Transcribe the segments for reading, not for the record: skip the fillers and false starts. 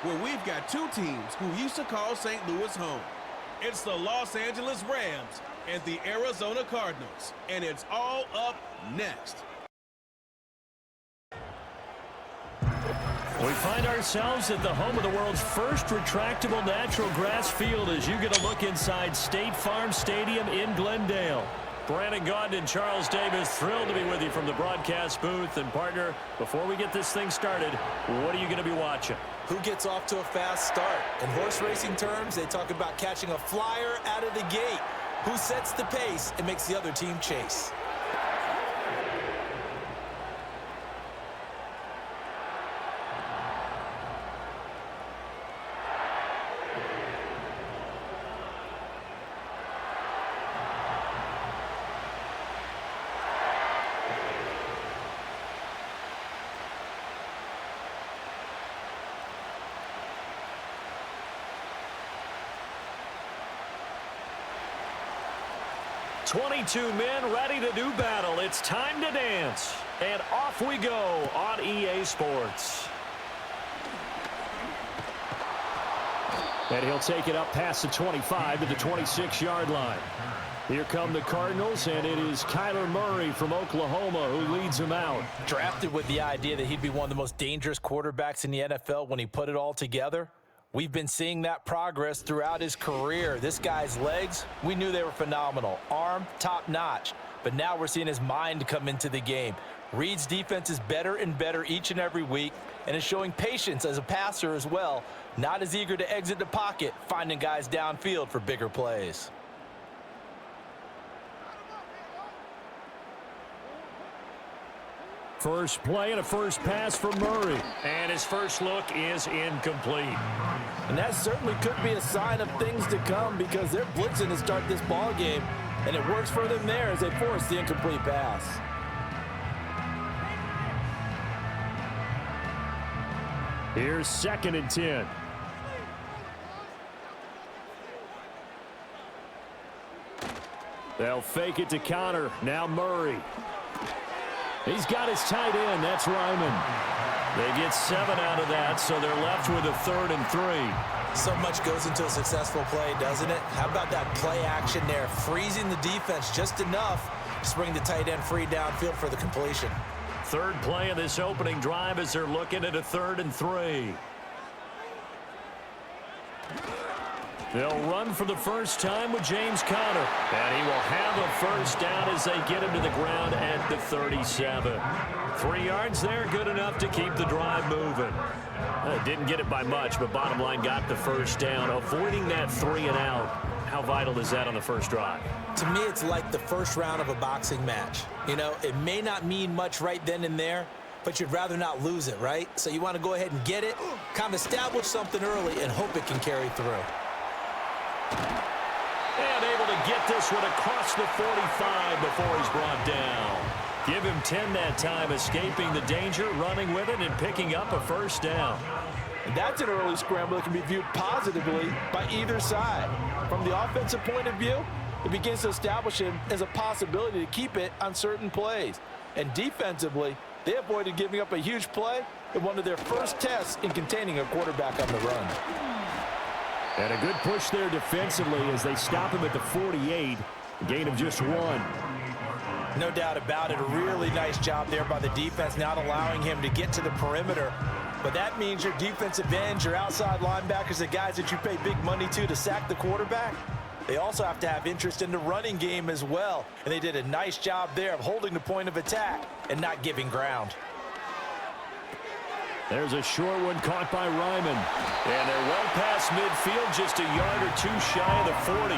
where we've got two teams who used to call St. Louis home. It's the Los Angeles Rams and the Arizona Cardinals, and it's all up next. We find ourselves at the home of the world's first retractable natural grass field as you get a look inside State Farm Stadium in Glendale. Brandon Gaudin and Charles Davis, thrilled to be with you from the broadcast booth. And partner, before we get this thing started, what are you going to be watching? Who gets off to a fast start? In horse racing terms, they talk about catching a flyer out of the gate. Who sets the pace and makes the other team chase? "22 men ready to do battle. It's time to dance." And off we go on EA Sports. And he'll take it up past the 25 to the 26-yard line. Here come the Cardinals, and it is Kyler Murray from Oklahoma who leads them out. Drafted with the idea that he'd be one of the most dangerous quarterbacks in the NFL when he put it all together. We've been seeing that progress throughout his career. This guy's legs, we knew they were phenomenal. Arm, top-notch. But now we're seeing his mind come into the game. Reed's defense is better and better each and every week, and is showing patience as a passer as well. Not as eager to exit the pocket, finding guys downfield for bigger plays. First play and a first pass from Murray. And his first look is incomplete. And that certainly could be a sign of things to come because they're blitzing to start this ball game, and it works for them there as they force the incomplete pass. Here's 2nd and 10. They'll fake it to Connor. Now Murray. He's got his tight end. That's Ryman. They get 7 out of that, so they're left with a 3rd and 3. So much goes into a successful play, doesn't it? How about that play action there? Freezing the defense just enough to bring the tight end free downfield for the completion. 3rd play of this opening drive as they're looking at a 3rd and 3. They'll run for the first time with James Conner. And he will have a first down as they get him to the ground at the 37. 3 yards there, good enough to keep the drive moving. Didn't get it by much, but bottom line got the first down. Avoiding that 3 and out. How vital is that on the first drive? To me, it's like the first round of a boxing match. You know, it may not mean much right then and there, but you'd rather not lose it, right? So you want to go ahead and get it, kind of establish something early, and hope it can carry through. And able to get this one across the 45 before he's brought down. Give him 10 that time, escaping the danger, running with it, and picking up a first down. And that's an early scramble that can be viewed positively by either side. From the offensive point of view, it begins to establish him as a possibility to keep it on certain plays. And defensively, they avoided giving up a huge play in one of their first tests in containing a quarterback on the run. And a good push there defensively as they stop him at the 48. A gain of just 1. No doubt about it. A really nice job there by the defense, not allowing him to get to the perimeter. But that means your defensive ends, your outside linebackers, the guys that you pay big money to sack the quarterback, they also have to have interest in the running game as well. And they did a nice job there of holding the point of attack and not giving ground. There's a short one caught by Ryman. And they're well past midfield, just a yard or 2 shy of the 40.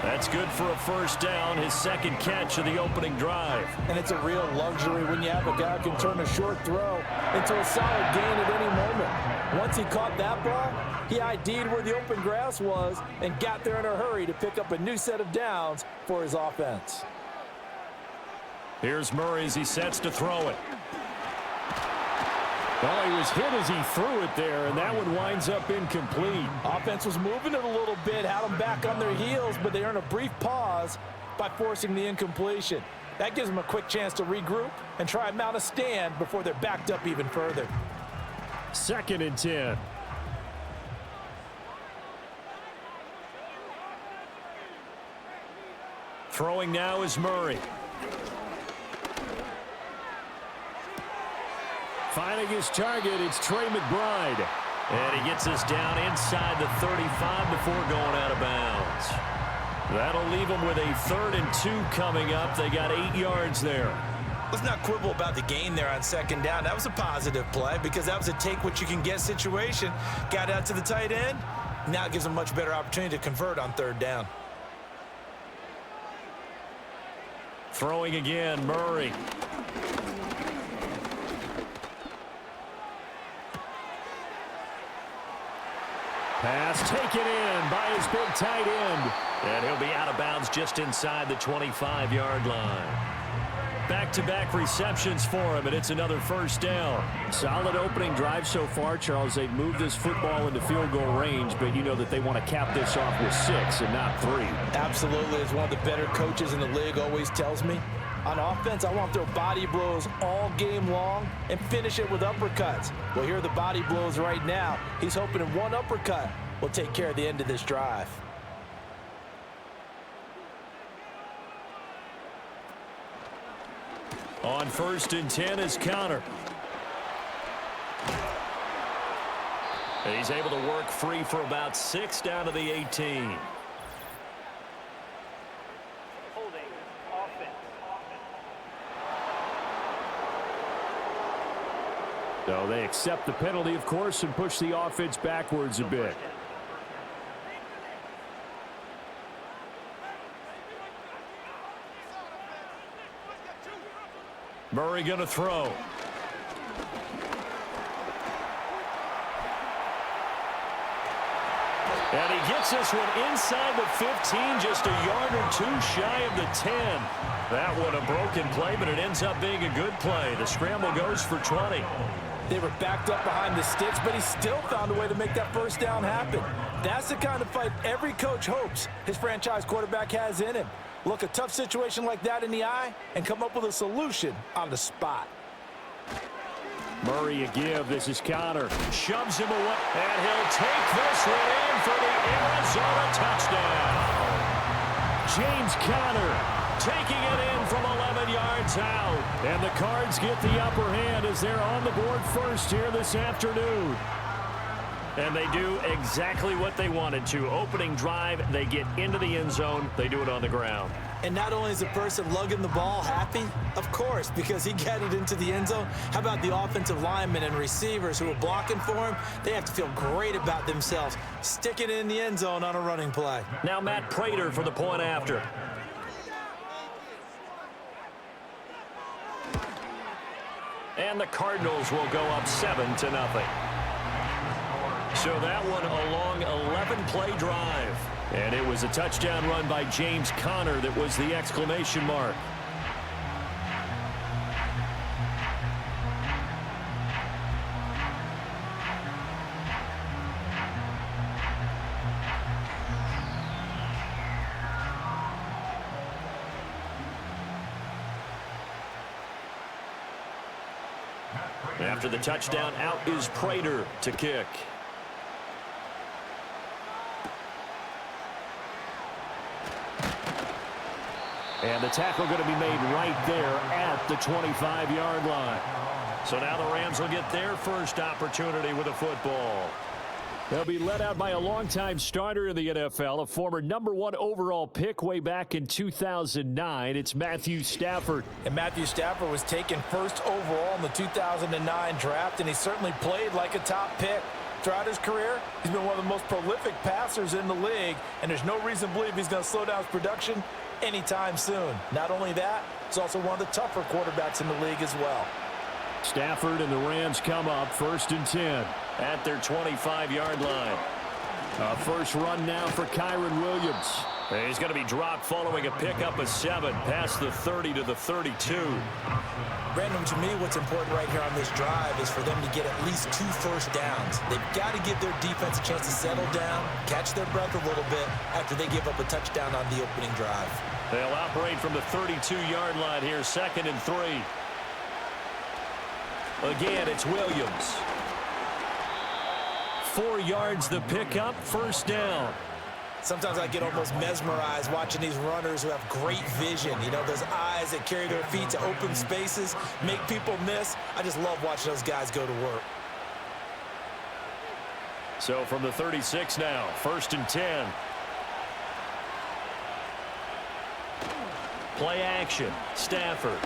That's good for a first down, his 2nd catch of the opening drive. And it's a real luxury when you have a guy who can turn a short throw into a solid gain at any moment. Once he caught that ball, he ID'd where the open grass was and got there in a hurry to pick up a new set of downs for his offense. Here's Murray as he sets to throw it. Well, he was hit as he threw it there, and that one winds up incomplete. Offense was moving it a little bit, had them back on their heels, but they earned a brief pause by forcing the incompletion. That gives them a quick chance to regroup and try and mount a stand before they're backed up even further. 2nd and 10. Throwing now is Murray. Finding his target, it's Trey McBride. And he gets us down inside the 35 before going out of bounds. That'll leave them with a 3rd and 2 coming up. They got 8 yards there. Let's not quibble about the gain there on 2nd down. That was a positive play because that was a take-what-you-can-get situation. Got out to the tight end. Now it gives them a much better opportunity to convert on 3rd down. Throwing again, Murray. Pass taken in by his big tight end. And he'll be out of bounds just inside the 25-yard line. Back-to-back receptions for him, and it's another 1st down. Solid opening drive so far, Charles. They've moved this football into field goal range, but you know that they want to cap this off with 6 and not 3. Absolutely. As one of the better coaches in the league always tells me, on offense, I want to throw body blows all game long and finish it with uppercuts. Well, here are the body blows right now. He's hoping in one uppercut will take care of the end of this drive. On 1st and 10 is Connor. He's able to work free for about 6 down to the 18. So they accept the penalty, of course, and push the offense backwards a bit. Murray going to throw. And he gets this one inside the 15, just a yard or 2 shy of the 10. That one a broken play, but it ends up being a good play. The scramble goes for 20. They were backed up behind the sticks, but he still found a way to make that 1st down happen. That's the kind of fight every coach hopes his franchise quarterback has in him. Look a tough situation like that in the eye and come up with a solution on the spot. Murray a give. This is Connor. Shoves him away, and he'll take this one in for the Arizona touchdown. James Conner taking it in from 11 yards out. And the Cards get the upper hand as they're on the board first here this afternoon. And they do exactly what they wanted to. Opening drive, they get into the end zone. They do it on the ground. And not only is the person lugging the ball happy, of course, because he got it into the end zone. How about the offensive linemen and receivers who are blocking for him? They have to feel great about themselves, sticking it in the end zone on a running play. Now Matt Prater for the point after. And the Cardinals will go up 7-0. So that one a long 11-play drive. And it was a touchdown run by James Conner that was the exclamation mark. After the touchdown, out is Prater to kick. And the tackle going to be made right there at the 25-yard line. So now the Rams will get their first opportunity with a football. They'll be led out by a longtime starter in the NFL, a former #1 overall pick way back in 2009. It's Matthew Stafford. And Matthew Stafford was taken first overall in the 2009 draft, and he certainly played like a top pick. Throughout his career, he's been one of the most prolific passers in the league, and there's no reason to believe he's going to slow down his production anytime soon. Not only that, he's also one of the tougher quarterbacks in the league as well. Stafford and the Rams come up 1st and 10 at their 25-yard line. A first run now for Kyron Williams. He's going to be dropped following a pickup of 7 past the 30 to the 32. Brandon, to me, what's important right here on this drive is for them to get at least 2 first downs. They've got to give their defense a chance to settle down, catch their breath a little bit after they give up a touchdown on the opening drive. They'll operate from the 32-yard line here, 2nd and 3. Again, it's Williams. 4 yards the pickup, first down. Sometimes I get almost mesmerized watching these runners who have great vision. You know, those eyes that carry their feet to open spaces, make people miss. I just love watching those guys go to work. So from the 36 now, 1st and 10. Play action. Stafford.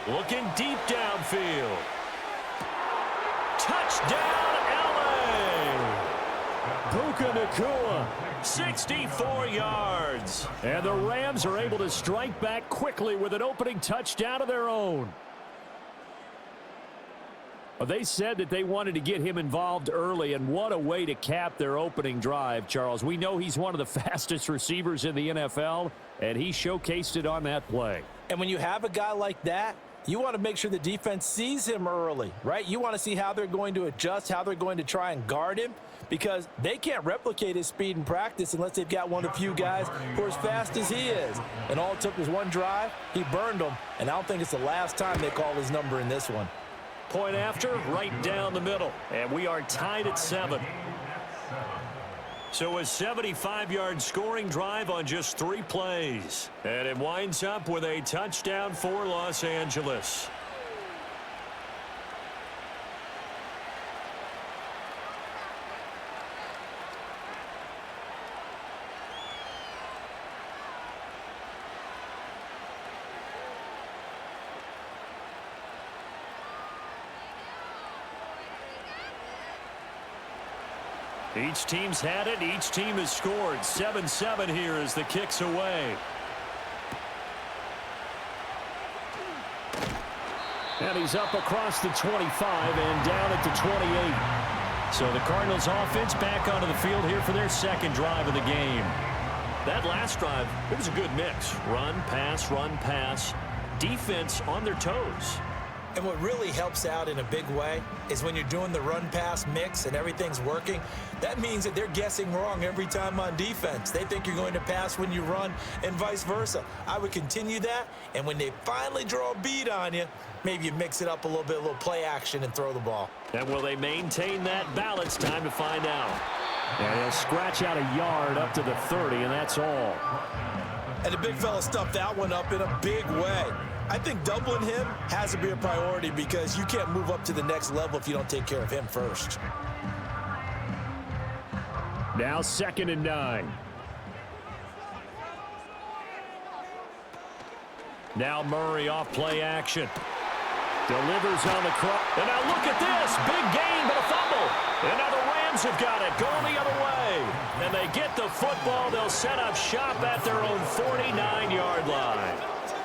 Looking deep downfield. Touchdown, LA! Puka Nacua, 64 yards. And the Rams are able to strike back quickly with an opening touchdown of their own. Well, they said that they wanted to get him involved early, and what a way to cap their opening drive, Charles. We know he's one of the fastest receivers in the NFL, and he showcased it on that play. And when you have a guy like that, you want to make sure the defense sees him early, right? You want to see how they're going to adjust, how they're going to try and guard him, because they can't replicate his speed in practice unless they've got one of the few guys who are as fast as he is. And all it took was one drive. He burned them, and I don't think it's the last time they call his number in this one. Point after, right down the middle. And we are tied at 7. So a 75-yard scoring drive on just 3 plays. And it winds up with a touchdown for Los Angeles. Each team's had it. Each team has scored. 7-7 here as the kick's away. And he's up across the 25 and down at the 28. So the Cardinals offense back onto the field here for their second drive of the game. That last drive, it was a good mix. Run, pass, defense on their toes. And what really helps out in a big way is when you're doing the run-pass mix and everything's working, that means that they're guessing wrong every time on defense. They think you're going to pass when you run and vice versa. I would continue that, and when they finally draw a beat on you, maybe you mix it up a little bit, a little play action and throw the ball. And will they maintain that balance? Time to find out. And he'll scratch out a yard up to the 30, and that's all. And the big fella stuffed that one up in a big way. I think doubling him has to be a priority because you can't move up to the next level if you don't take care of him first. Now 2nd and 9. Now Murray off play action. Delivers on the cross. And now look at this. Big gain, but a fumble. And now the Rams have got it. Going the other way. And they get the football. They'll set up shop at their own 49-yard line.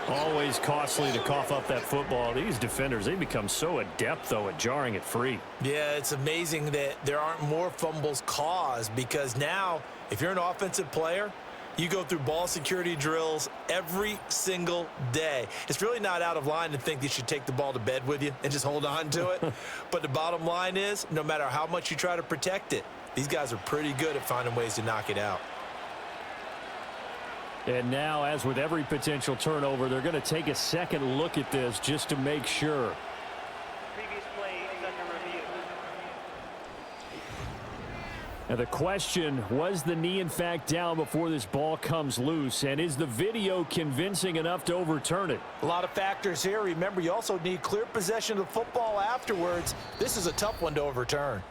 Always costly to cough up that football. These defenders, they become so adept, though, at jarring it free. Yeah, it's amazing that there aren't more fumbles caused because now, if you're an offensive player, you go through ball security drills every single day. It's really not out of line to think you should take the ball to bed with you and just hold on to it. But the bottom line is, no matter how much you try to protect it, these guys are pretty good at finding ways to knock it out. And now, as with every potential turnover, they're going to take a second look at this just to make sure. Previous play is under review. Now the question, was the knee in fact down before this ball comes loose? And is the video convincing enough to overturn it? A lot of factors here. Remember, you also need clear possession of the football afterwards. This is a tough one to overturn.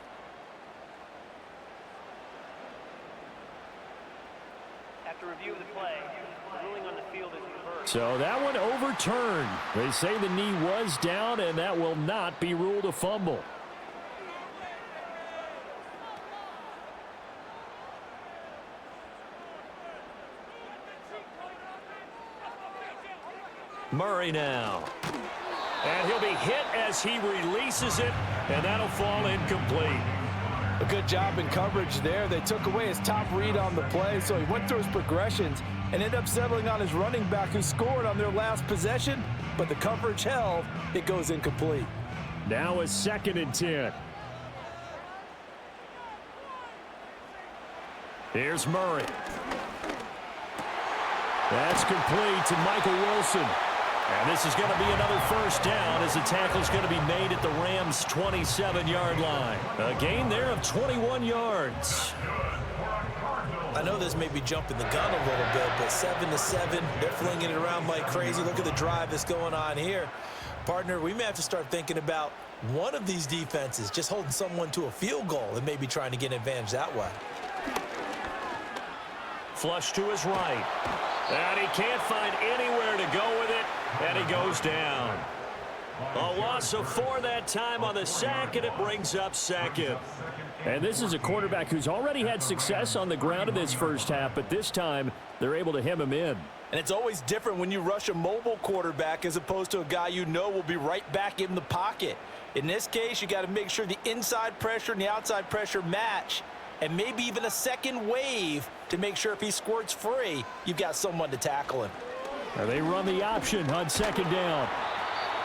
After review of the play, the ruling on the field is reversed. So that one overturned. They say the knee was down, and that will not be ruled a fumble. Murray now. And he'll be hit as he releases it, and that'll fall incomplete. A good job in coverage there. They took away his top read on the play, so he went through his progressions and ended up settling on his running back who scored on their last possession, but the coverage held. It goes incomplete. Now a 2nd and 10. Here's Murray. That's complete to Michael Wilson. And this is going to be another first down as the tackle is going to be made at the Rams' 27-yard line. A gain there of 21 yards. I know this may be jumping the gun a little bit, but 7-7, they're flinging it around like crazy. Look at the drive that's going on here. Partner, we may have to start thinking about one of these defenses just holding someone to a field goal and maybe trying to get an advantage that way. Flush to his right. And he can't find anywhere to go with it, and he goes down. A loss of 4 that time on the sack, and it brings up second. And this is a quarterback who's already had success on the ground in this first half, but this time they're able to hem him in. And it's always different when you rush a mobile quarterback as opposed to a guy you know will be right back in the pocket. In this case, you got to make sure the inside pressure and the outside pressure match, and maybe even a second wave to make sure if he squirts free, you've got someone to tackle him. Now they run the option on second down.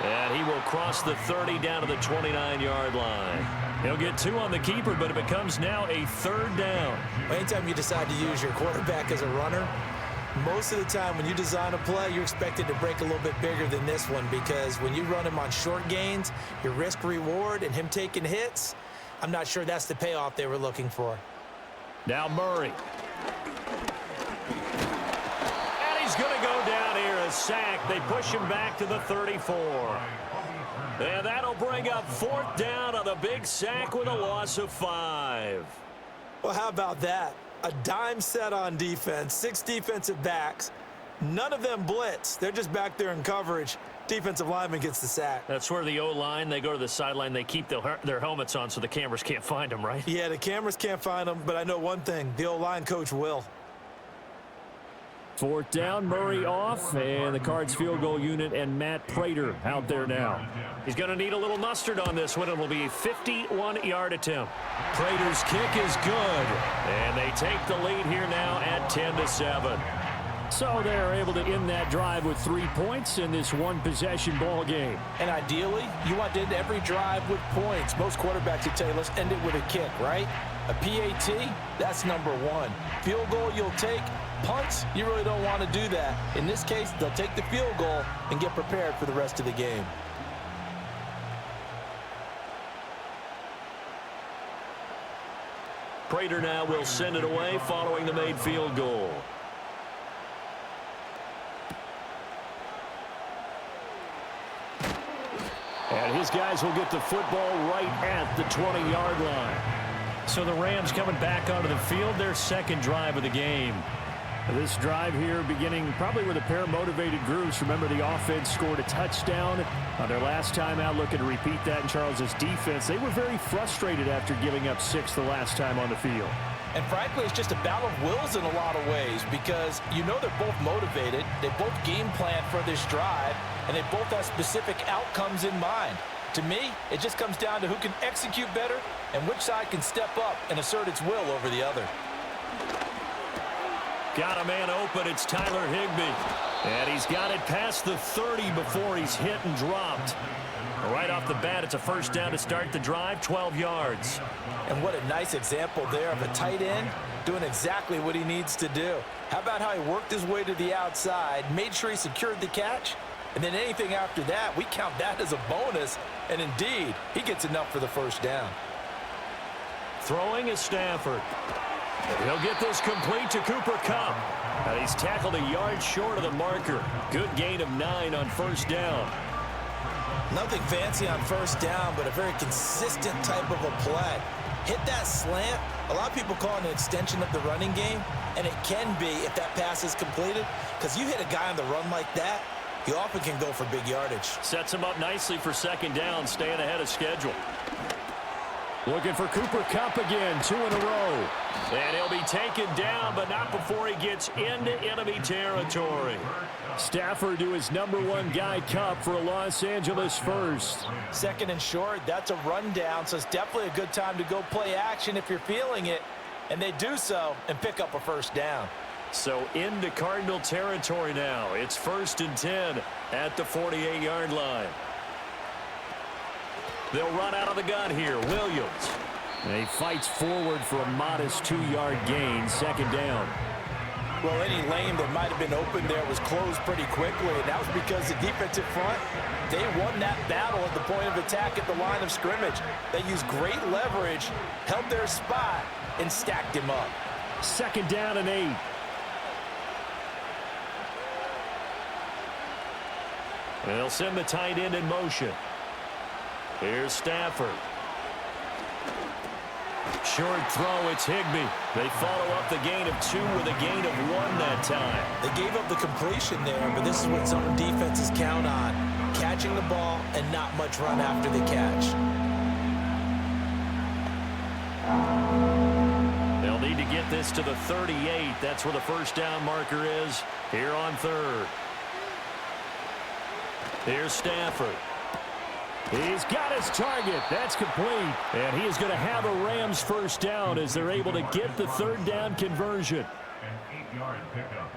And he will cross the 30 down to the 29-yard line. He'll get 2 on the keeper, but it becomes now a 3rd down. Anytime you decide to use your quarterback as a runner, most of the time when you design a play, you're expected to break a little bit bigger than this one, because when you run him on short gains, your risk-reward and him taking hits, I'm not sure that's the payoff they were looking for. Now Murray. And he's going to go down here, a sack. They push him back to the 34. And that'll bring up 4th down on the big sack with a loss of 5. Well, how about that? A dime set on defense, 6 defensive backs. None of them blitz. They're just back there in coverage. Defensive lineman gets the sack. That's where the O-line, they go to the sideline, they keep their helmets on so the cameras can't find them, right? Yeah, the cameras can't find them, but I know one thing. The O-line coach will. 4th down, Murray off, and the Cards field goal unit and Matt Prater out there now. He's going to need a little mustard on this one. It will be a 51-yard attempt. Prater's kick is good, and they take the lead here now at 10-7. So they're able to end that drive with 3 points in this one-possession ball game. And ideally, you want to end every drive with points. Most quarterbacks will tell you, let's end it with a kick, right? A PAT, that's number 1. Field goal you'll take. Punts, you really don't want to do that. In this case, they'll take the field goal and get prepared for the rest of the game. Prater now will send it away following the made field goal. And his guys will get the football right at the 20-yard line. So the Rams coming back onto the field, their 2nd drive of the game. This drive here beginning probably with a pair of motivated groups. Remember, the offense scored a touchdown on their last time out, looking to repeat that in Charles's defense. They were very frustrated after giving up 6 the last time on the field. And frankly, it's just a battle of wills in a lot of ways, because you know they're both motivated, they both game plan for this drive, and they both have specific outcomes in mind. To me, it just comes down to who can execute better and which side can step up and assert its will over the other. Got a man open. It's Tyler Higbee. And he's got it past the 30 before he's hit and dropped. Right off the bat, it's a first down to start the drive, 12 yards. And what a nice example there of a tight end doing exactly what he needs to do. How about how he worked his way to the outside, made sure he secured the catch, and then anything after that, we count that as a bonus. And indeed, he gets enough for the first down. Throwing is Stafford. He'll get this complete to Cooper Kupp. And he's tackled a yard short of the marker. Good gain of 9 on first down. Nothing fancy on first down, but a very consistent type of a play. Hit that slant. A lot of people call it an extension of the running game, and it can be if that pass is completed, because you hit a guy on the run like that, he often can go for big yardage. Sets him up nicely for second down, staying ahead of schedule. Looking for Cooper Kupp again, 2 in a row. And he'll be taken down, but not before he gets into enemy territory. Stafford to his #1 guy, Kupp, for a Los Angeles first. 2nd and short, that's a rundown, so it's definitely a good time to go play action if you're feeling it. And they do so and pick up a first down. So into Cardinal territory now. It's 1st and 10 at the 48-yard line. They'll run out of the gun here. Williams. And he fights forward for a modest 2-yard gain, second down. Well, any lane that might have been open there was closed pretty quickly, and that was because the defensive front, they won that battle at the point of attack at the line of scrimmage. They used great leverage, held their spot, and stacked him up. 2nd down and 8. They'll send the tight end in motion. Here's Stafford. Short throw, it's Higbee. They follow up the gain of 2 with a gain of 1 that time. They gave up the completion there, but this is what zone defenses count on. Catching the ball and not much run after the catch. They'll need to get this to the 38. That's where the first down marker is here on 3rd. Here's Stafford. He's got his target. That's complete. And he is going to have a Rams first down as they're able to get the 3rd down conversion. An 8-yard pickup.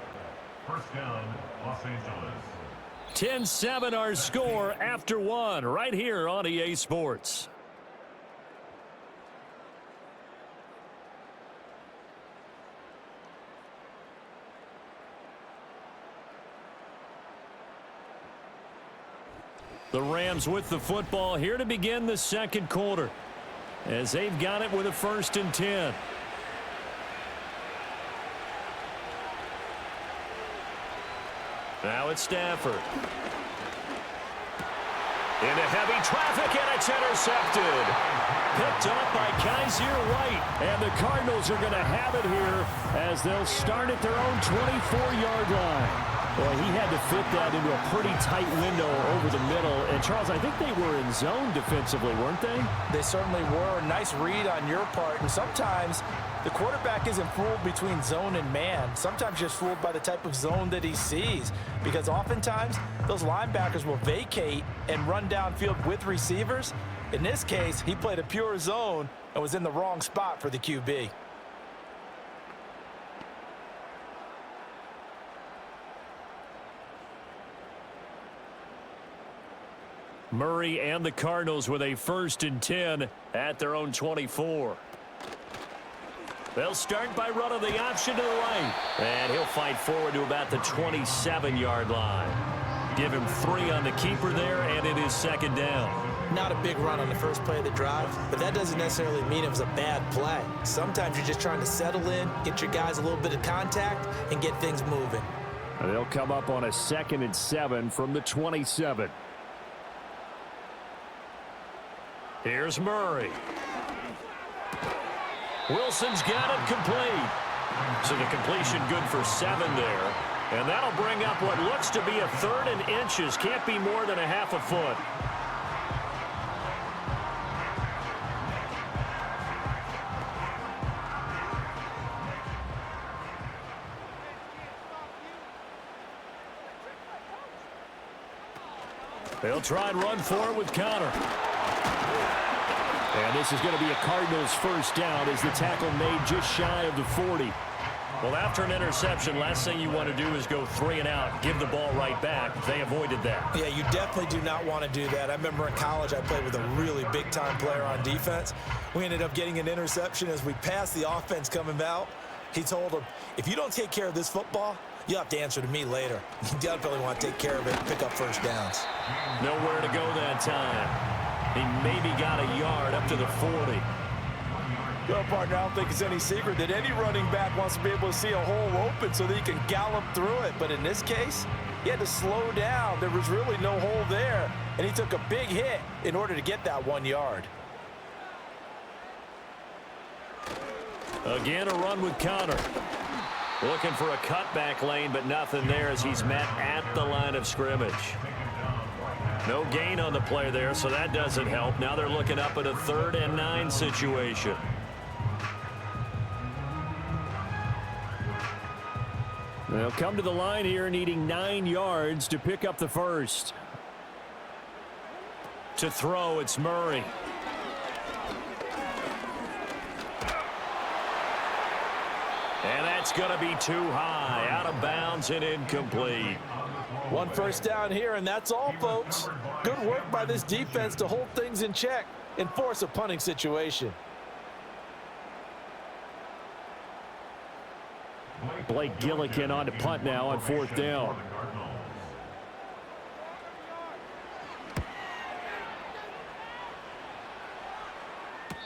First down, Los Angeles. 10-7 our score after 1 right here on EA Sports. The Rams with the football here to begin the 2nd quarter as they've got it with a 1st and 10. Now it's Stafford. Into heavy traffic, and it's intercepted. Picked up by Kaiser White. And the Cardinals are going to have it here as they'll start at their own 24-yard line. Well, he had to fit that into a pretty tight window over the middle. And, Charles, I think they were in zone defensively, weren't they? They certainly were. Nice read on your part. And sometimes the quarterback isn't fooled between zone and man. Sometimes just fooled by the type of zone that he sees. Because oftentimes, those linebackers will vacate and run downfield with receivers. In this case, he played a pure zone and was in the wrong spot for the QB. Murray and the Cardinals with a 1st and 10 at their own 24. They'll start by running the option to the right. And he'll fight forward to about the 27-yard line. Give him 3 on the keeper there, and it is 2nd down. Not a big run on the first play of the drive, but that doesn't necessarily mean it was a bad play. Sometimes you're just trying to settle in, get your guys a little bit of contact, and get things moving. They'll come up on a 2nd and 7 from the 27. Here's Murray. Wilson's got it complete. So the completion good for 7 there. And that'll bring up what looks to be a 3rd and inches. Can't be more than a half a foot. They'll try and run for it with Connor. And this is going to be a Cardinals first down as the tackle made just shy of the 40. Well, after an interception, last thing you want to do is go 3 and out, give the ball right back. They avoided that. Yeah, you definitely do not want to do that. I remember in college I played with a really big-time player on defense. We ended up getting an interception as we passed the offense coming out. He told him, if you don't take care of this football, you'll have to answer to me later. You definitely want to take care of it and pick up first downs. Nowhere to go that time. He maybe got a yard up to the 40. Well, partner, I don't think it's any secret that any running back wants to be able to see a hole open so that he can gallop through it. But in this case, he had to slow down. There was really no hole there, and he took a big hit in order to get that 1 yard. Again, a run with Connor. Looking for a cutback lane, but nothing there as he's met at the line of scrimmage. No gain on the play there, so that doesn't help. Now they're looking up at a 3rd and 9 situation. They'll come to the line here needing 9 yards to pick up the first. To throw, it's Murray. And that's going to be too high. Out of bounds and incomplete. 1 first down here, and that's all, folks. Good work by this defense to hold things in check and force a punting situation. Blake Gillikin on to punt now on 4th down.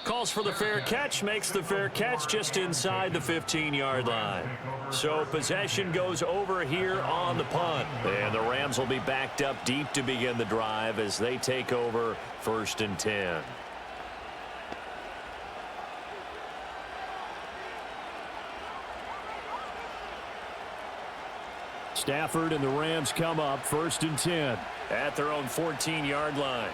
Calls for the fair catch, makes the fair catch just inside the 15-yard line. So possession goes over here on the punt. And the Rams will be backed up deep to begin the drive as they take over 1st and 10. Stafford and the Rams come up 1st and 10. At their own 14-yard line.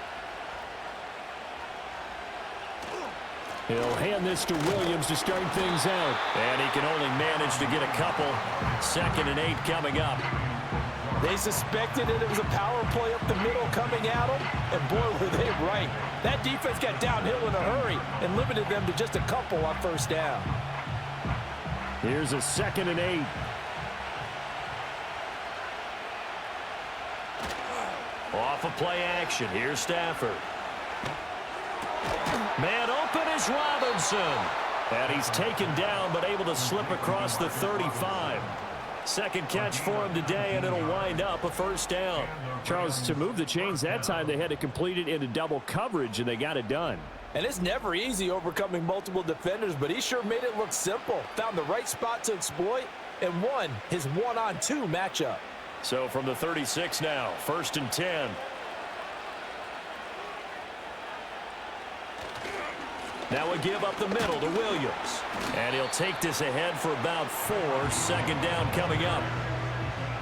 He'll hand this to Williams to start things out. And he can only manage to get a couple. 2nd and 8 coming up. They suspected it was a power play up the middle coming at them, and boy, were they right. That defense got downhill in a hurry and limited them to just a couple on 1st down. Here's a 2nd and 8. Off of play action. Here's Stafford. Man open is Robinson. And he's taken down but able to slip across the 35. 2nd catch for him today, and it'll wind up a 1st down. Charles, to move the chains that time, they had to complete it into double coverage, and they got it done. And it's never easy overcoming multiple defenders, but he sure made it look simple. Found the right spot to exploit and won his 1-on-2 matchup. So from the 36 now, 1st and 10. Now a give up the middle to Williams. And he'll take this ahead for about 4. 2nd down coming up.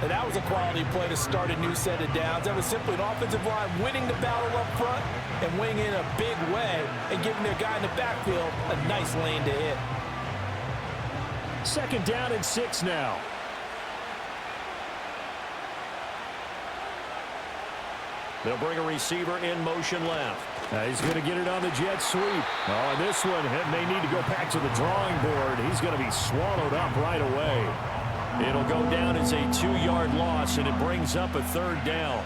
And that was a quality play to start a new set of downs. That was simply an offensive line winning the battle up front and winning in a big way and giving their guy in the backfield a nice lane to hit. 2nd down and 6 now. They'll bring a receiver in motion left. He's going to get it on the jet sweep. Oh, and this one may need to go back to the drawing board. He's going to be swallowed up right away. It'll go down as a 2-yard loss, and it brings up a 3rd down.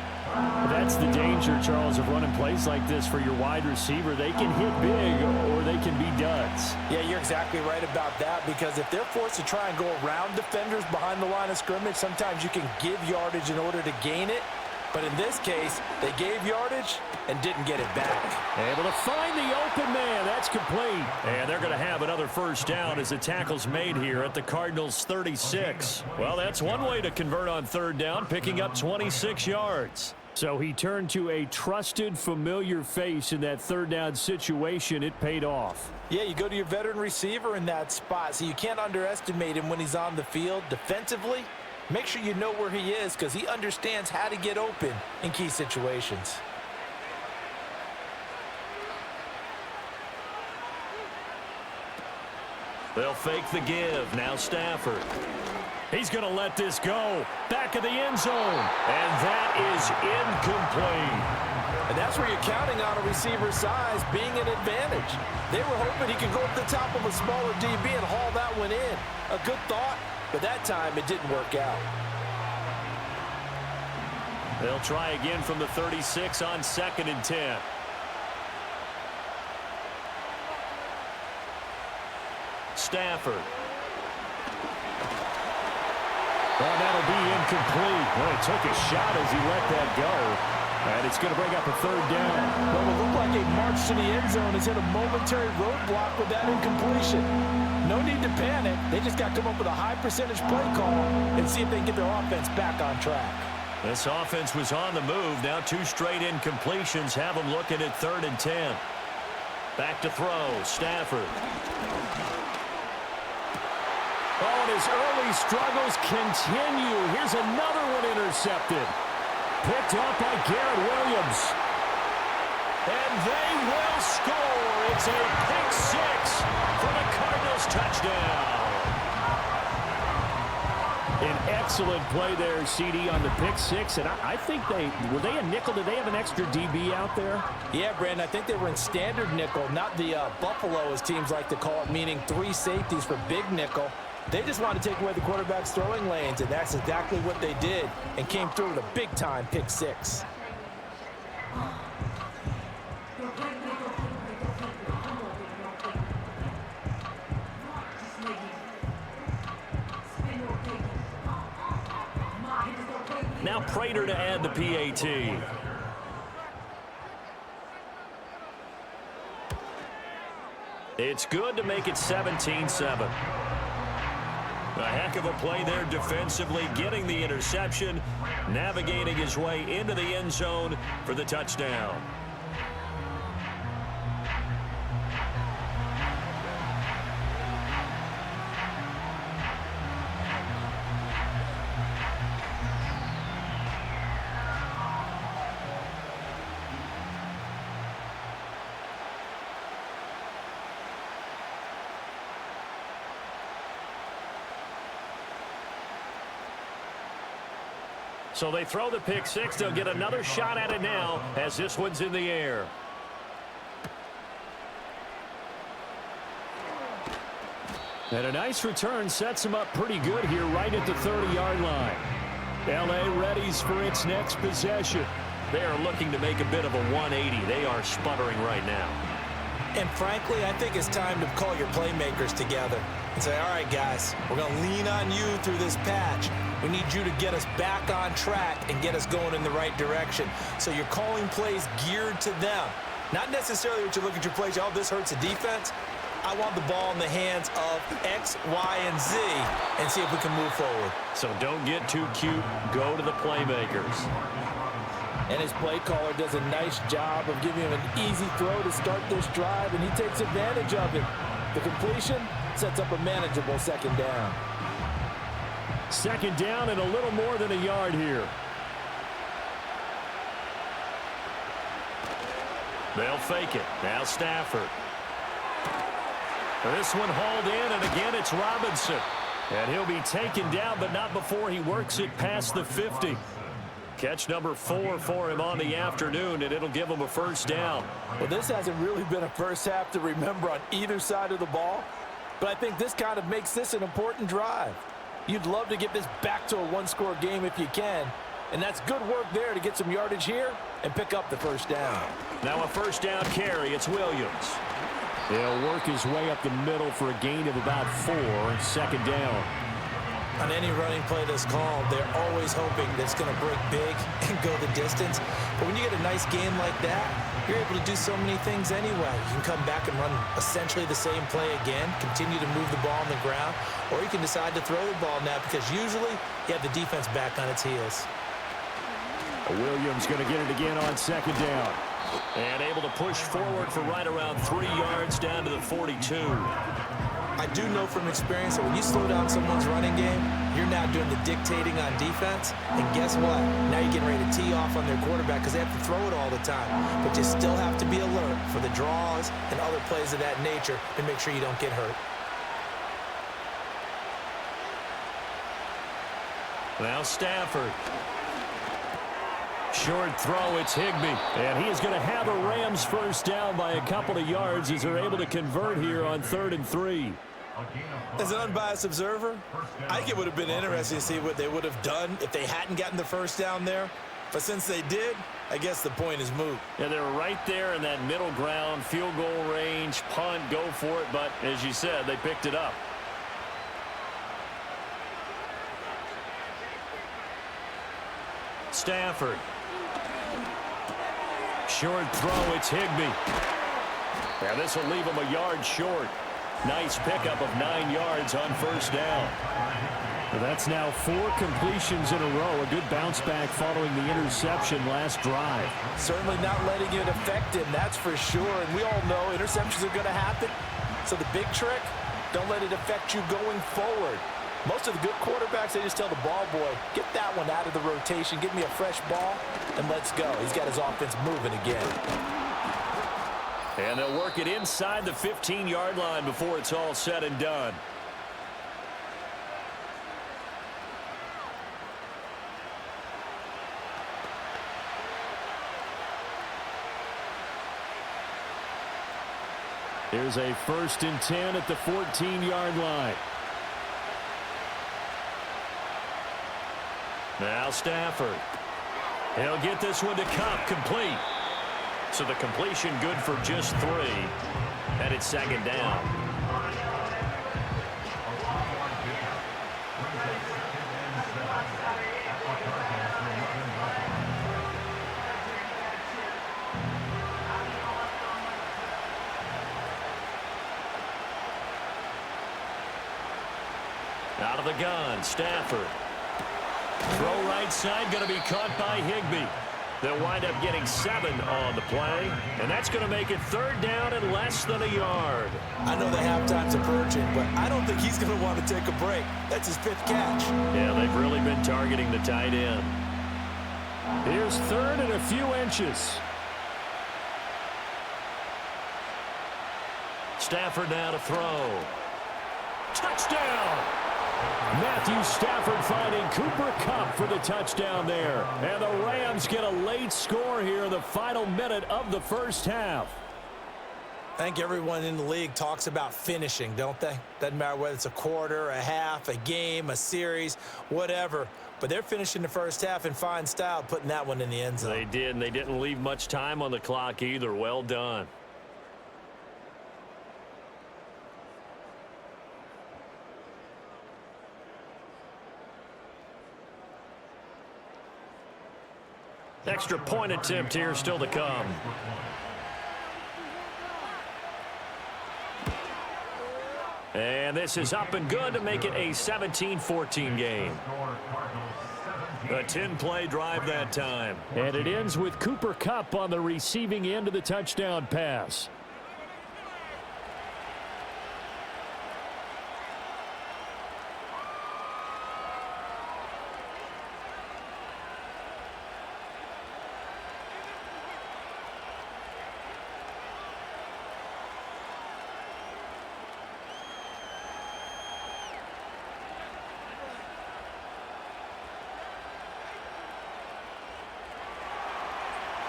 That's the danger, Charles, of running plays like this for your wide receiver. They can hit big or they can be duds. Yeah, you're exactly right about that, because if they're forced to try and go around defenders behind the line of scrimmage, sometimes you can give yardage in order to gain it. But in this case, they gave yardage and didn't get it back. Able to find the open man. That's complete. And they're going to have another 1st down as the tackle's made here at the Cardinals' 36. Well, that's one way to convert on 3rd down, picking up 26 yards. So he turned to a trusted, familiar face in that 3rd down situation. It paid off. Yeah, you go to your veteran receiver in that spot, so you can't underestimate him when he's on the field. Defensively, make sure you know where he is, because he understands how to get open in key situations. They'll fake the give. Now Stafford. He's going to let this go. Back of the end zone. And that is incomplete. And that's where you're counting on a receiver's size being an advantage. They were hoping he could go up the top of a smaller DB and haul that one in. A good thought, but that time it didn't work out. They'll try again from the 36 on 2nd and 10. Stafford. Well, that'll be incomplete. Well, he took a shot as he let that go. And it's going to bring up a 3rd down. Well, it looked like a march to the end zone has hit a momentary roadblock with that incompletion. No need to panic. They just got to come up with a high percentage play call and see if they can get their offense back on track. This offense was on the move. Now 2 straight incompletions have them looking at 3rd and 10. Back to throw. Stafford. Oh, and his early struggles continue. Here's another one intercepted. Picked up by Garrett Williams. And they will score. It's a pick 6 for the Cardinals touchdown. An excellent play there, CD, on the pick 6. And I think were they a nickel? Did they have an extra DB out there? Yeah, Brandon, I think they were in standard nickel, not the Buffalo, as teams like to call it, meaning 3 safeties for big nickel. They just wanted to take away the quarterback's throwing lanes, and that's exactly what they did, and came through with a big-time pick 6. Now Prater to add the PAT. It's good to make it 17-7. A heck of a play there defensively, getting the interception, navigating his way into the end zone for the touchdown. So they throw the pick six. They'll get another shot at it now as this one's in the air. And a nice return sets him up pretty good here right at the 30-yard line. L.A. readies for its next possession. They are looking to make a bit of a 180. They are sputtering right now. And frankly, I think it's time to call your playmakers together and say, all right, guys, we're going to lean on you through this patch. We need you to get us back on track and get us going in the right direction. So you're calling plays geared to them. Not necessarily what you look at your plays, oh, this hurts the defense. I want the ball in the hands of X, Y, and Z and see if we can move forward. So don't get too cute. Go to the playmakers. And his play caller does a nice job of giving him an easy throw to start this drive, and he takes advantage of it. The completion sets up a manageable second down. Second down and a little more than a yard here. They'll fake it. Now Stafford. This one hauled in, and again it's Robinson. And he'll be taken down, but not before he works it past the 50. Catch number 4 for him on the afternoon, and it'll give him a first down. Well, this hasn't really been a first half to remember on either side of the ball, but I think this kind of makes this an important drive. You'd love to get this back to a one-score game if you can, and that's good work there to get some yardage here and pick up the first down. Now a first down carry. It's Williams. He'll work his way up the middle for a gain of about 4, second down. On any running play that's called, they're always hoping that it's going to break big and go the distance. But when you get a nice game like that, you're able to do so many things anyway. You can come back and run essentially the same play again, continue to move the ball on the ground, or you can decide to throw the ball now because usually you have the defense back on its heels. Williams going to get it again on second down. And able to push forward for right around 3 yards down to the 42. I do know from experience that when you slow down someone's running game, you're now doing the dictating on defense. And guess what? Now you're getting ready to tee off on their quarterback because they have to throw it all the time. But you still have to be alert for the draws and other plays of that nature to make sure you don't get hurt. Now Stafford. Short throw, it's Higbee. And he is going to have a Rams first down by a couple of yards as they're able to convert here on 3rd and 3. As an unbiased observer, I think it would have been interesting to see what they would have done if they hadn't gotten the first down there. But since they did, I guess the point is moot. Yeah, they're right there in that middle ground, field goal range, punt, go for it. But as you said, they picked it up. Stafford. Short throw, it's Higbee. Now this will leave him a yard short. Nice pickup of 9 yards on first down. Well, that's now 4 completions in a row. A good bounce back following the interception last drive. Certainly not letting it affect him, that's for sure. And we all know interceptions are going to happen. So the big trick, don't let it affect you going forward. Most of the good quarterbacks, they just tell the ball boy, get that one out of the rotation, give me a fresh ball, and let's go. He's got his offense moving again. And they'll work it inside the 15-yard line before it's all said and done. Here's a 1st and 10 at the 14-yard line. Now Stafford. He'll get this one to Cup, complete. So the completion good for just 3. And it's second down. Out of the gun, Stafford. Throw right side, going to be caught by Higbee. They'll wind up getting 7 on the play, and that's going to make it 3rd down and less than a yard. I know the halftime's approaching, but I don't think he's going to want to take a break. That's his 5th catch. Yeah, they've really been targeting the tight end. Here's 3rd and a few inches. Stafford now to throw. Touchdown! Matthew Stafford finding Cooper Kupp for the touchdown there. And the Rams get a late score here in the final minute of the first half. I think everyone in the league talks about finishing, don't they? Doesn't matter whether it's a quarter, a half, a game, a series, whatever. But they're finishing the first half in fine style, putting that one in the end zone. They did, and they didn't leave much time on the clock either. Well done. Extra point attempt here still to come. And this is up and good to make it a 17-14 game. A 10-play drive that time. And it ends with Cooper Kupp on the receiving end of the touchdown pass.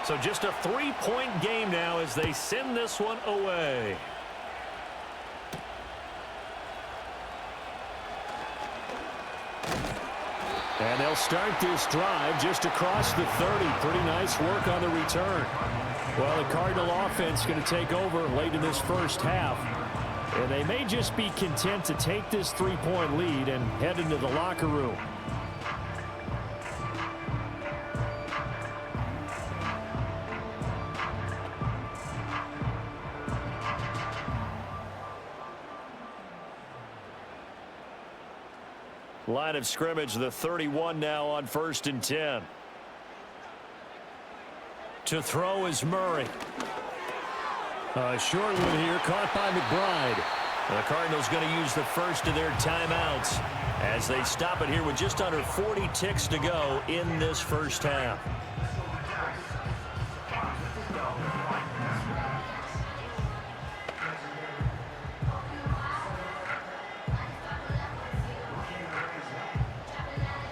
So just a 3-point game now as they send this one away. And they'll start this drive just across the 30. Pretty nice work on the return. Well, the Cardinal offense going to take over late in this first half. And they may just be content to take this 3-point lead and head into the locker room. Line of scrimmage, the 31 now on 1st and 10. To throw is Murray. A short one here, caught by McBride. The Cardinals going to use the first of their timeouts as they stop it here with just under 40 ticks to go in this first half.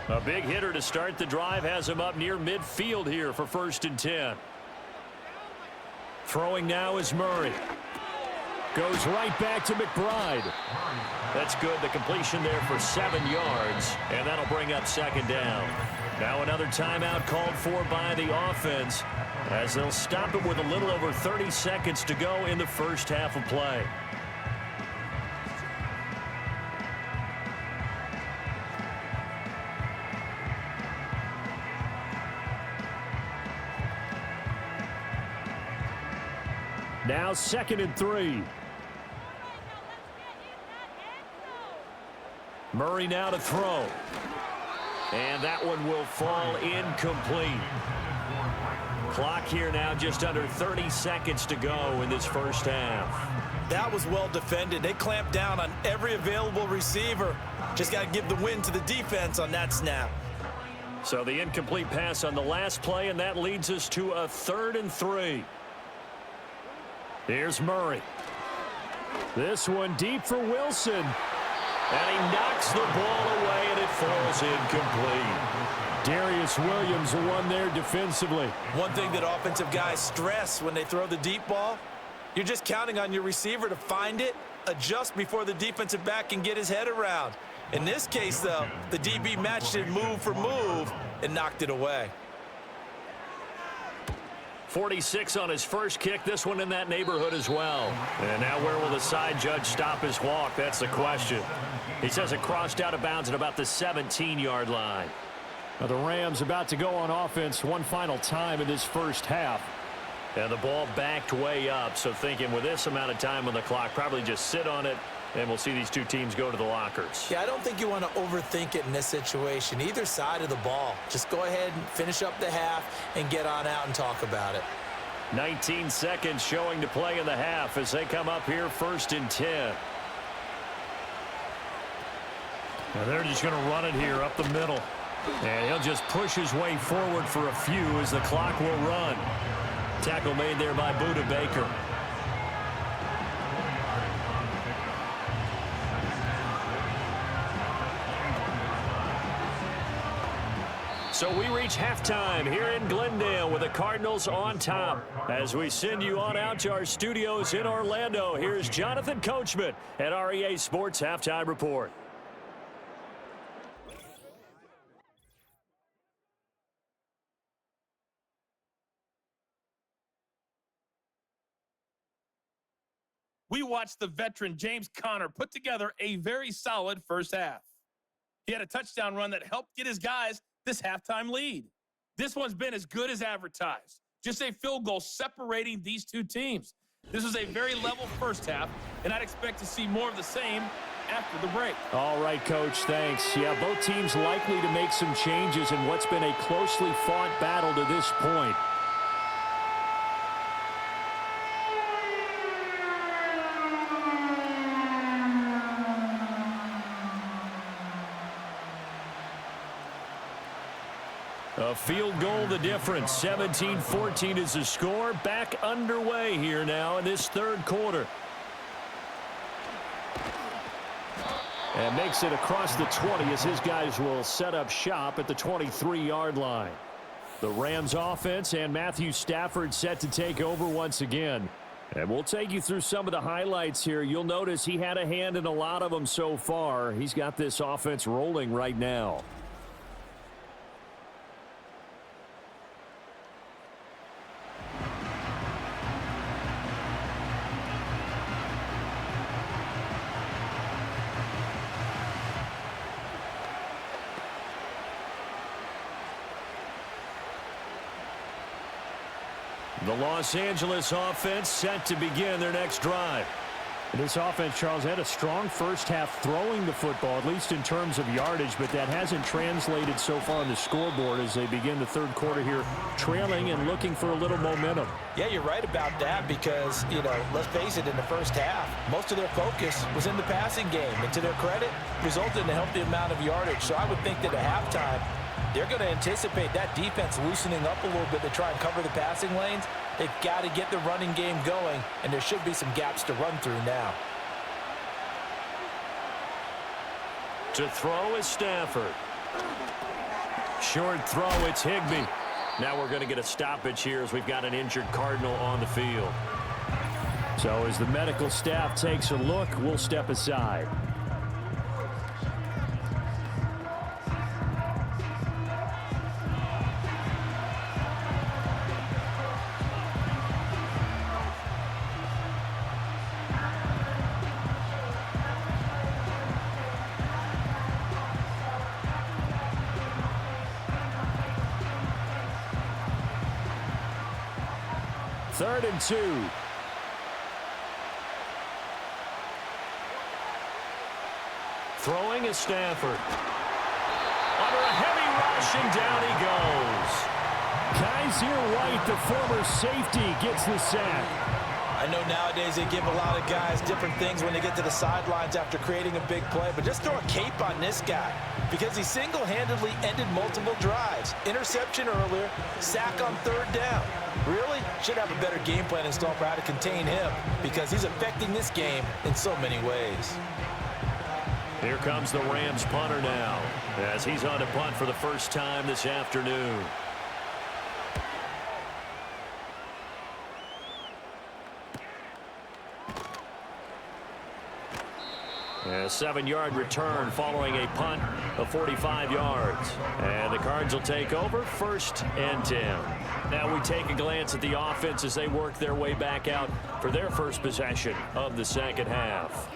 A big hitter to start the drive has him up near midfield here for 1st and 10. Throwing now is Murray. Goes right back to McBride. That's good. The completion there for 7 yards, and that'll bring up 2nd down. Now another timeout called for by the offense as they'll stop it with a little over 30 seconds to go in the first half of play. Now 2nd and 3. Murray now to throw. And that one will fall incomplete. Clock here now just under 30 seconds to go in this first half. That was well defended. They clamped down on every available receiver. Just got to give the win to the defense on that snap. So the incomplete pass on the last play, and that leads us to a 3rd and 3. Here's Murray. This one deep for Wilson. And he knocks the ball away, and it falls incomplete. Darius Williams won there defensively. One thing that offensive guys stress when they throw the deep ball, you're just counting on your receiver to find it, adjust before the defensive back can get his head around. In this case, though, the DB matched it move for move and knocked it away. 46 on his first kick. This one in that neighborhood as well. And now where will the side judge stop his walk? That's the question. He says it crossed out of bounds at about the 17-yard line. Now the Rams about to go on offense one final time in this first half. And the ball backed way up. So thinking with this amount of time on the clock, probably just sit on it And we'll see these two teams go to the lockers. Yeah, I don't think you want to overthink it in this situation. Either side of the ball. Just go ahead and finish up the half and get on out and talk about it. 19 seconds showing to play in the half as they come up here 1st and 10. Now they're just going to run it here up the middle. And he'll just push his way forward for a few as the clock will run. Tackle made there by Buda Baker. So we reach halftime here in Glendale with the Cardinals on top. As we send you on out to our studios in Orlando, here's Jonathan Coachman at REA Sports Halftime Report. We watched the veteran James Conner put together a very solid first half. He had a touchdown run that helped get his guys this halftime lead. This one's been as good as advertised. Just a field goal separating these two teams. This was a very level first half, and I'd expect to see more of the same after the break. All right, Coach, thanks. Yeah, both teams likely to make some changes in what's been a closely fought battle to this point. A field goal the difference. 17-14 is the score. Back underway here now in this third quarter. And makes it across the 20 as his guys will set up shop at the 23-yard line. The Rams offense and Matthew Stafford set to take over once again. And we'll take you through some of the highlights here. You'll notice he had a hand in a lot of them so far. He's got this offense rolling right now. The Los Angeles offense set to begin their next drive. This offense, Charles, had a strong first half throwing the football, at least in terms of yardage, but that hasn't translated so far on the scoreboard as they begin the third quarter here, trailing and looking for a little momentum. Yeah, you're right about that because, let's face it, in the first half, most of their focus was in the passing game. And to their credit, resulted in a healthy amount of yardage. So I would think that at halftime, they're going to anticipate that defense loosening up a little bit to try and cover the passing lanes. They've got to get the running game going, and there should be some gaps to run through now. To throw is Stafford. Short throw, it's Higbee. Now we're going to get a stoppage here as we've got an injured Cardinal on the field. So as the medical staff takes a look, we'll step aside. Third and 2. Throwing is Stafford. Under a heavy rush, and down he goes. Kaiser White, the former safety, gets the sack. I know nowadays they give a lot of guys different things when they get to the sidelines after creating a big play, but just throw a cape on this guy because he single-handedly ended multiple drives. Interception earlier, sack on third down. Really should have a better game plan installed for how to contain him because he's affecting this game in so many ways. Here comes the Rams punter now as he's on to punt for the first time this afternoon. A 7-yard return following a punt of 45 yards. And the Cards will take over 1st and 10. Now we take a glance at the offense as they work their way back out for their first possession of the second half.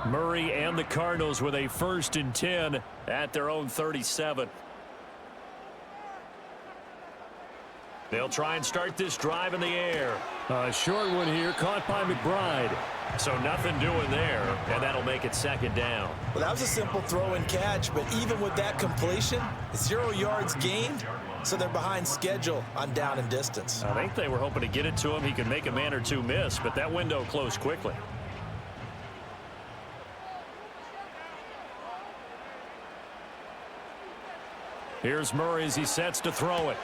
Murray and the Cardinals with a 1st and 10 at their own 37. They'll try and start this drive in the air. A short one here, caught by McBride. So nothing doing there, and that'll make it 2nd down. Well, that was a simple throw and catch, but even with that completion, 0 yards gained, so they're behind schedule on down and distance. I think they were hoping to get it to him. He could make a man or two miss, but that window closed quickly. Here's Murray as he sets to throw it.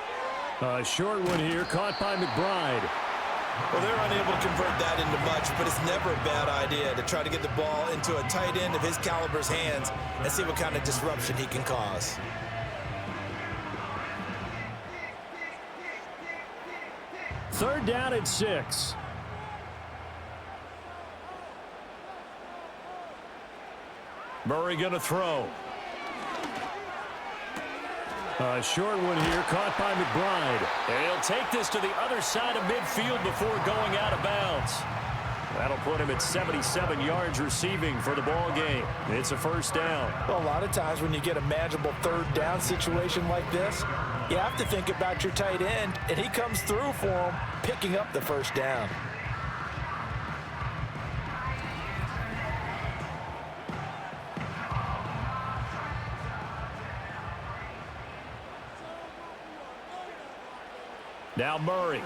A short one here, caught by McBride. Well, they're unable to convert that into much, but it's never a bad idea to try to get the ball into a tight end of his caliber's hands and see what kind of disruption he can cause. Third down at 6. Murray going to throw. A short one here, caught by McBride. And he'll take this to the other side of midfield before going out of bounds. That'll put him at 77 yards receiving for the ball game. It's a 1st down. Well, a lot of times when you get a manageable 3rd down situation like this, you have to think about your tight end, and he comes through for him, picking up the 1st down. Now Murray.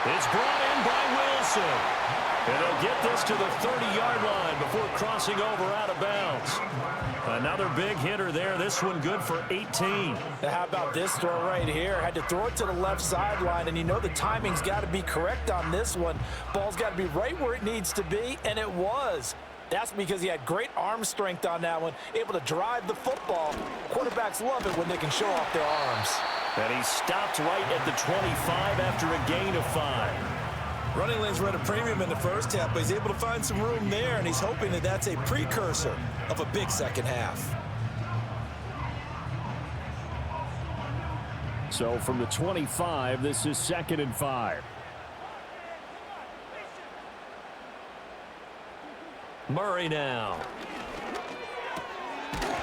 It's brought in by Wilson. And they'll get this to the 30-yard line before crossing over out of bounds. Another big hitter there. This one good for 18. Now how about this throw right here? Had to throw it to the left sideline, and you know the timing's got to be correct on this one. Ball's got to be right where it needs to be, and it was. That's because he had great arm strength on that one, able to drive the football. Quarterbacks love it when they can show off their arms. And he stopped right at the 25 after a gain of 5. Running lanes were at a premium in the first half, but he's able to find some room there, and he's hoping that that's a precursor of a big second half. So from the 25, this is 2nd and 5. Murray now.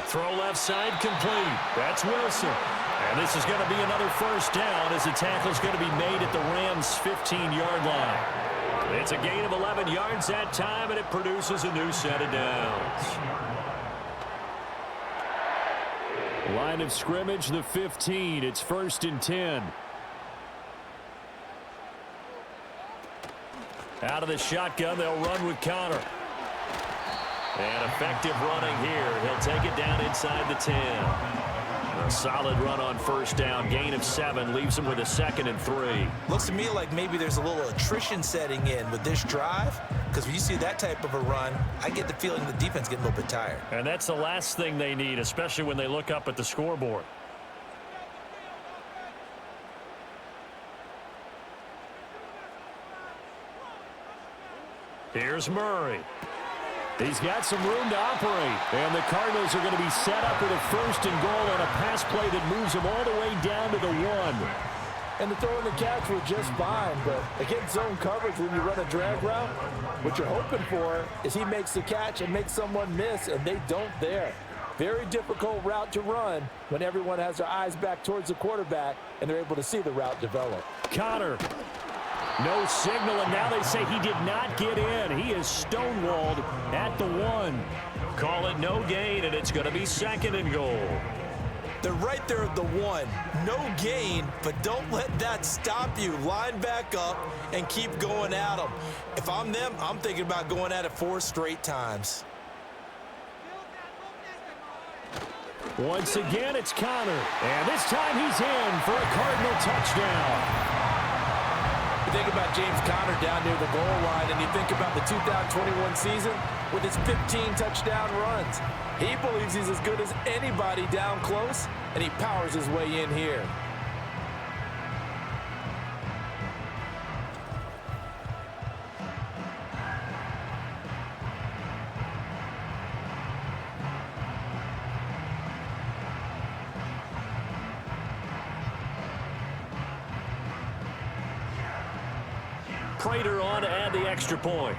Throw left side complete. That's Wilson. And this is going to be another 1st down as the tackle's going to be made at the Rams' 15-yard line. It's a gain of 11 yards that time, and it produces a new set of downs. Line of scrimmage, the 15. It's 1st and 10. Out of the shotgun, they'll run with Connor. And effective running here. He'll take it down inside the 10. A solid run on 1st down. Gain of 7 leaves him with a 2nd and 3. Looks to me like maybe there's a little attrition setting in with this drive, because when you see that type of a run, I get the feeling the defense getting a little bit tired. And that's the last thing they need, especially when they look up at the scoreboard. Here's Murray. He's got some room to operate. And the Cardinals are going to be set up with a 1st and goal on a pass play that moves them all the way down to the 1. And the throw and the catch were just fine, but against zone coverage when you run a drag route, what you're hoping for is he makes the catch and makes someone miss, and they don't there. Very difficult route to run when everyone has their eyes back towards the quarterback and they're able to see the route develop. Connor. No signal, and now they say he did not get in. He is stonewalled at the 1. Call it no gain, and it's going to be 2nd and goal. They're right there at the 1. No gain, but don't let that stop you. Line back up and keep going at them. If I'm them, I'm thinking about going at it 4 straight times. Once again, it's Connor. And this time he's in for a Cardinal touchdown. You think about James Conner down near the goal line, and you think about the 2021 season with his 15 touchdown runs. He believes he's as good as anybody down close, and he powers his way in here. Prater on to add the extra point.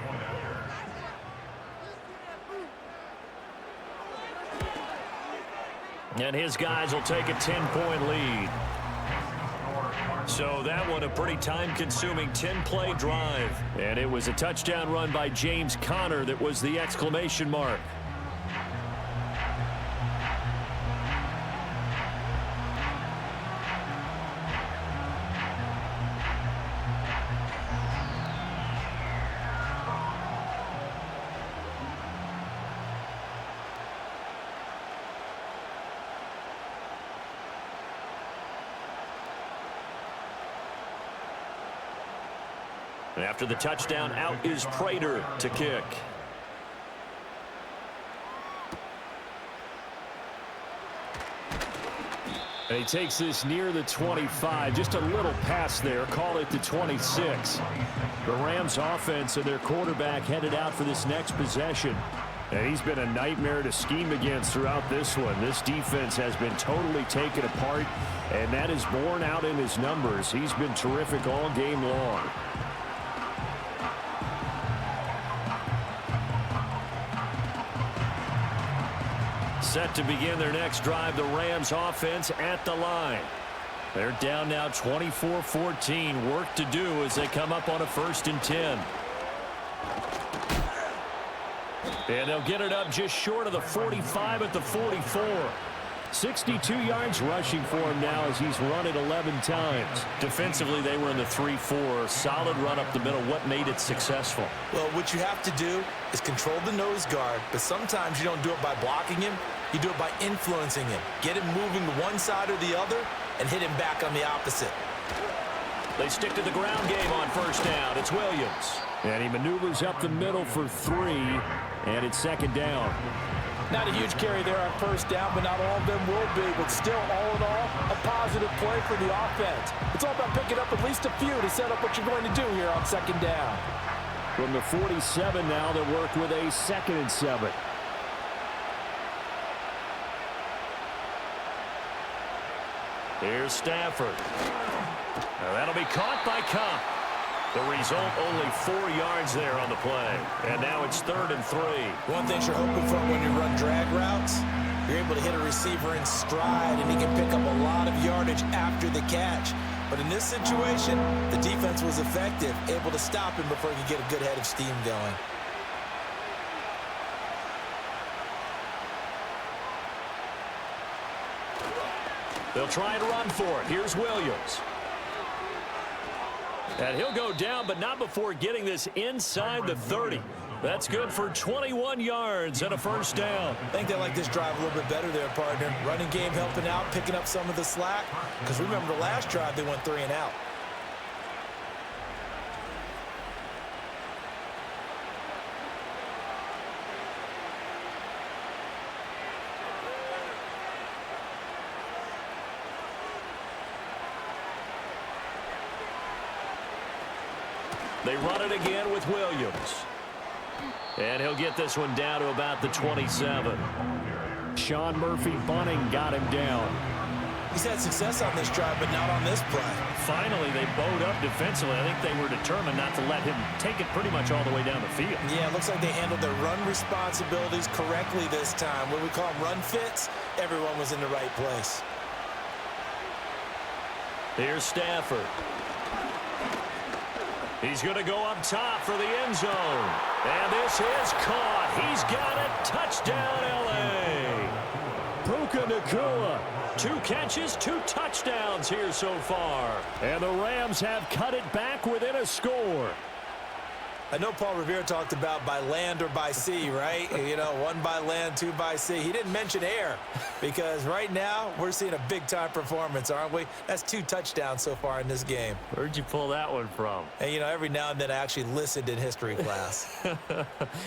And his guys will take a 10-point lead. So that one a pretty time-consuming 10-play drive. And it was a touchdown run by James Conner that was the exclamation mark. After the touchdown, out is Prater to kick. And he takes this near the 25. Just a little pass there. Call it the 26. The Rams offense and their quarterback headed out for this next possession. And he's been a nightmare to scheme against throughout this one. This defense has been totally taken apart, and that is borne out in his numbers. He's been terrific all game long. Set to begin their next drive, the Rams offense at the line. They're down now 24-14. Work to do as they come up on a 1st and 10. And they'll get it up just short of the 45 at the 44. 62 yards rushing for him now as he's run it 11 times. Defensively, they were in the 3-4. Solid run up the middle. What made it successful? Well, what you have to do is control the nose guard, but sometimes you don't do it by blocking him. You do it by influencing him. Get him moving to one side or the other and hit him back on the opposite. They stick to the ground game on 1st down. It's Williams. And he maneuvers up the middle for 3, and it's 2nd down. Not a huge carry there on 1st down, but not all of them will be. But still, all in all, a positive play for the offense. It's all about picking up at least a few to set up what you're going to do here on 2nd down. From the 47 now, they work with a 2nd and 7. Here's Stafford. Now that'll be caught by Cup. The result, only 4 yards there on the play. And now it's 3rd and 3. One thing you're hoping for when you run drag routes, you're able to hit a receiver in stride, and he can pick up a lot of yardage after the catch. But in this situation, the defense was effective, able to stop him before he could get a good head of steam going. They'll try and run for it. Here's Williams. And he'll go down, but not before getting this inside the 30. That's good for 21 yards and a 1st down. I think they like this drive a little bit better there, partner. Running game helping out, picking up some of the slack. Because remember the last drive, they went 3 and out. They run it again with Williams. And he'll get this one down to about the 27. Sean Murphy Bunning got him down. He's had success on this drive, but not on this play. Finally, they bowed up defensively. I think they were determined not to let him take it pretty much all the way down the field. Yeah, it looks like they handled their run responsibilities correctly this time. What we call them run fits, everyone was in the right place. Here's Stafford. He's going to go up top for the end zone. And this is caught. He's got it. Touchdown, L.A. Puka Nacua. 2 catches, 2 touchdowns here so far. And the Rams have cut it back within a score. I know Paul Revere talked about by land or by sea, right? You know, 1 by land, 2 by sea. He didn't mention air because right now we're seeing a big-time performance, aren't we? That's 2 touchdowns so far in this game. Where'd you pull that one from? And, you know, every now and then I actually listened in history class.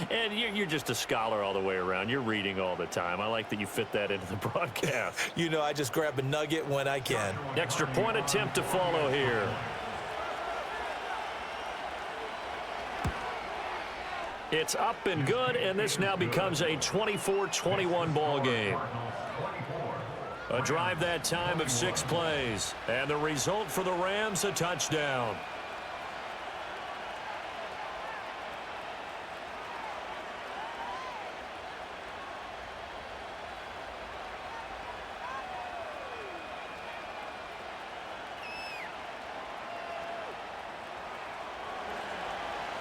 And you're just a scholar all the way around. You're reading all the time. I like that you fit that into the broadcast. You know, I just grab a nugget when I can. Extra point attempt to follow here. It's up and good, and this now becomes a 24-21 ball game. A drive that time of 6 plays, and the result for the Rams, a touchdown.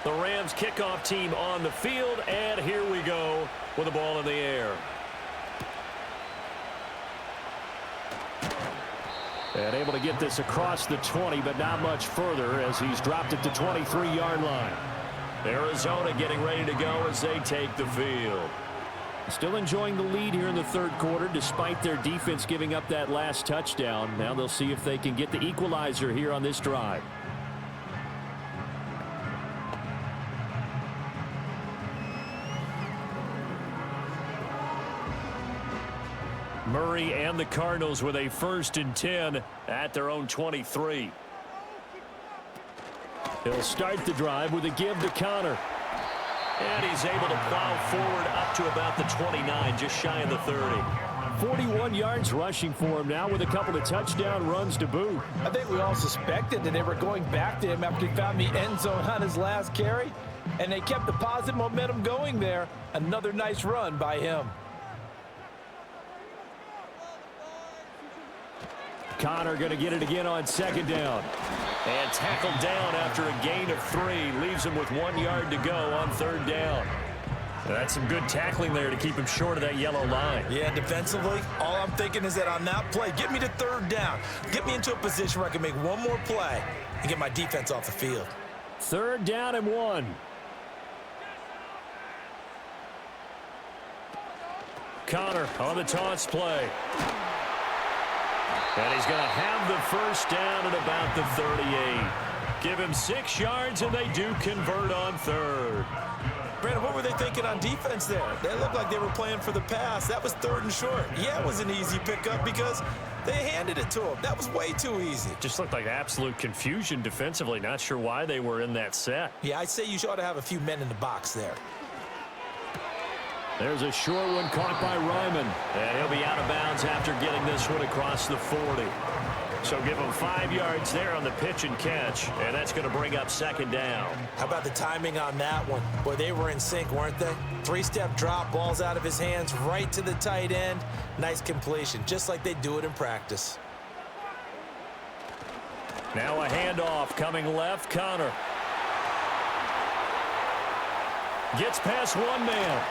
The Rams kickoff team on the field, and here we go with the ball in the air. And able to get this across the 20, but not much further as he's dropped it to 23-yard line. Arizona getting ready to go as they take the field. Still enjoying the lead here in the third quarter despite their defense giving up that last touchdown. Now they'll see if they can get the equalizer here on this drive. Murray and the Cardinals with a 1st and 10 at their own 23. He'll start the drive with a give to Connor. And he's able to plow forward up to about the 29, just shy of the 30. 41 yards rushing for him now with a couple of touchdown runs to boot. I think we all suspected that they were going back to him after he found the end zone on his last carry, and they kept the positive momentum going there. Another nice run by him. Connor going to get it again on 2nd down. And tackled down after a gain of 3. Leaves him with 1 yard to go on 3rd down. That's some good tackling there to keep him short of that yellow line. Yeah, defensively, all I'm thinking is that on that play, get me to 3rd down. Get me into a position where I can make one more play and get my defense off the field. 3rd down and 1. Connor on the toss play. And he's going to have the 1st down at about the 38. Give him 6 yards, and they do convert on 3rd. Brandon, what were they thinking on defense there? They looked like they were playing for the pass. That was 3rd and short. Yeah, it was an easy pickup because they handed it to him. That was way too easy. Just looked like absolute confusion defensively. Not sure why they were in that set. Yeah, I'd say you ought to have a few men in the box there. There's a short one caught by Ryman. And he'll be out of bounds after getting this one across the 40. So give him 5 yards there on the pitch and catch. And that's going to bring up 2nd down. How about the timing on that one? Boy, they were in sync, weren't they? 3-step drop, balls out of his hands, right to the tight end. Nice completion, just like they do it in practice. Now a handoff coming left. Connor gets past one man.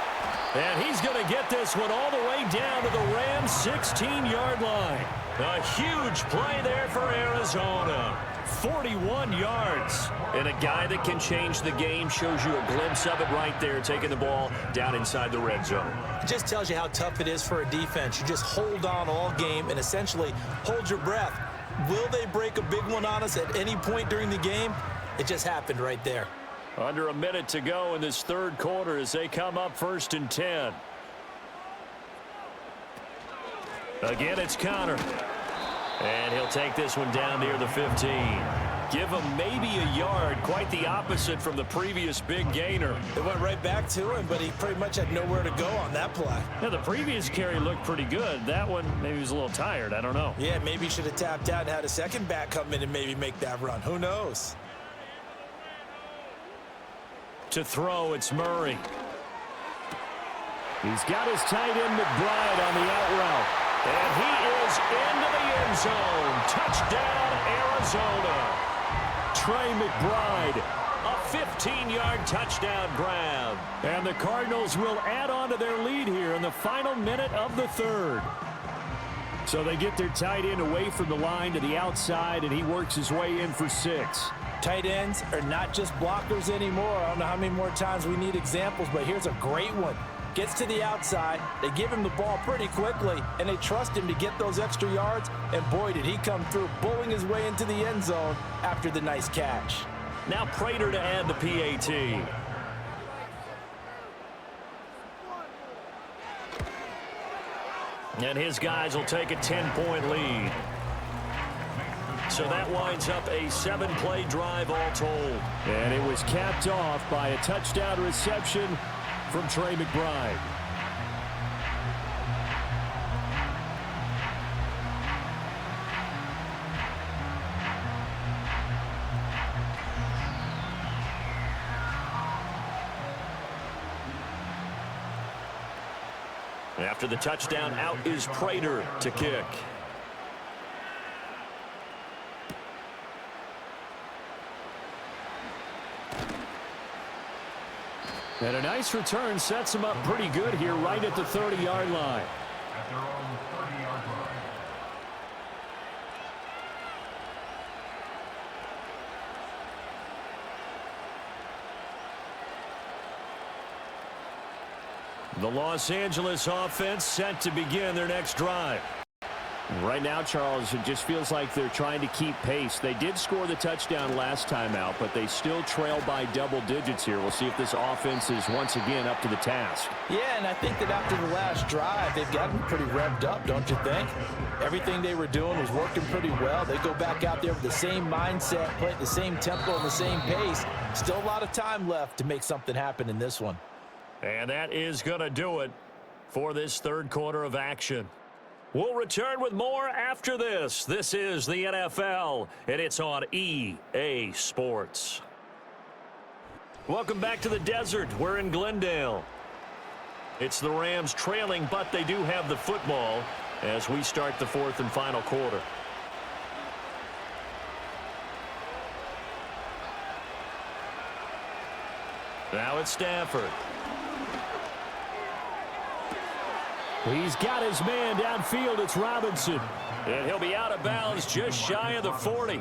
And he's going to get this one all the way down to the Rams' 16-yard line. A huge play there for Arizona. 41 yards. And a guy that can change the game shows you a glimpse of it right there, taking the ball down inside the red zone. It just tells you how tough it is for a defense. You just hold on all game and essentially hold your breath. Will they break a big one on us at any point during the game? It just happened right there. Under a minute to go in this 3rd quarter as they come up 1st and 10. Again, it's Connor. And he'll take this one down near the 15. Give him maybe a yard, quite the opposite from the previous big gainer. It went right back to him, but he pretty much had nowhere to go on that play. Yeah, the previous carry looked pretty good. That one, maybe he was a little tired. I don't know. Yeah, maybe he should have tapped out and had a second back come in and maybe make that run. Who knows? To throw, it's Murray. He's got his tight end McBride on the out route. And he is into the end zone. Touchdown, Arizona. Trey McBride. A 15-yard touchdown grab. And the Cardinals will add on to their lead here in the final minute of the 3rd. So they get their tight end away from the line to the outside, and he works his way in for 6. Tight ends are not just blockers anymore. I don't know how many more times we need examples, but here's a great one. Gets to the outside, they give him the ball pretty quickly, and they trust him to get those extra yards, and boy, did he come through, bullying his way into the end zone after the nice catch. Now Prater to add the PAT. And his guys will take a 10-point lead. So that winds up a 7-play drive all told. And it was capped off by a touchdown reception from Trey McBride. After the touchdown, out is Prater to kick. And a nice return sets him up pretty good here right at the 30-yard line. At their own 30-yard line. The Los Angeles offense set to begin their next drive. Right now, Charles, it just feels like they're trying to keep pace. They did score the touchdown last time out, but they still trail by double digits here. We'll see if this offense is once again up to the task. Yeah, and I think that after the last drive, they've gotten pretty revved up, don't you think? Everything they were doing was working pretty well. They go back out there with the same mindset, play at the same tempo and the same pace. Still a lot of time left to make something happen in this one. And that is going to do it for this third quarter of action. We'll return with more after this. This is the NFL, and it's on EA Sports. Welcome back to the desert. We're in Glendale. It's the Rams trailing, but they do have the football as we start the fourth and final quarter. Now it's Stafford. He's got his man downfield. It's Robinson. And he'll be out of bounds just shy of the 40.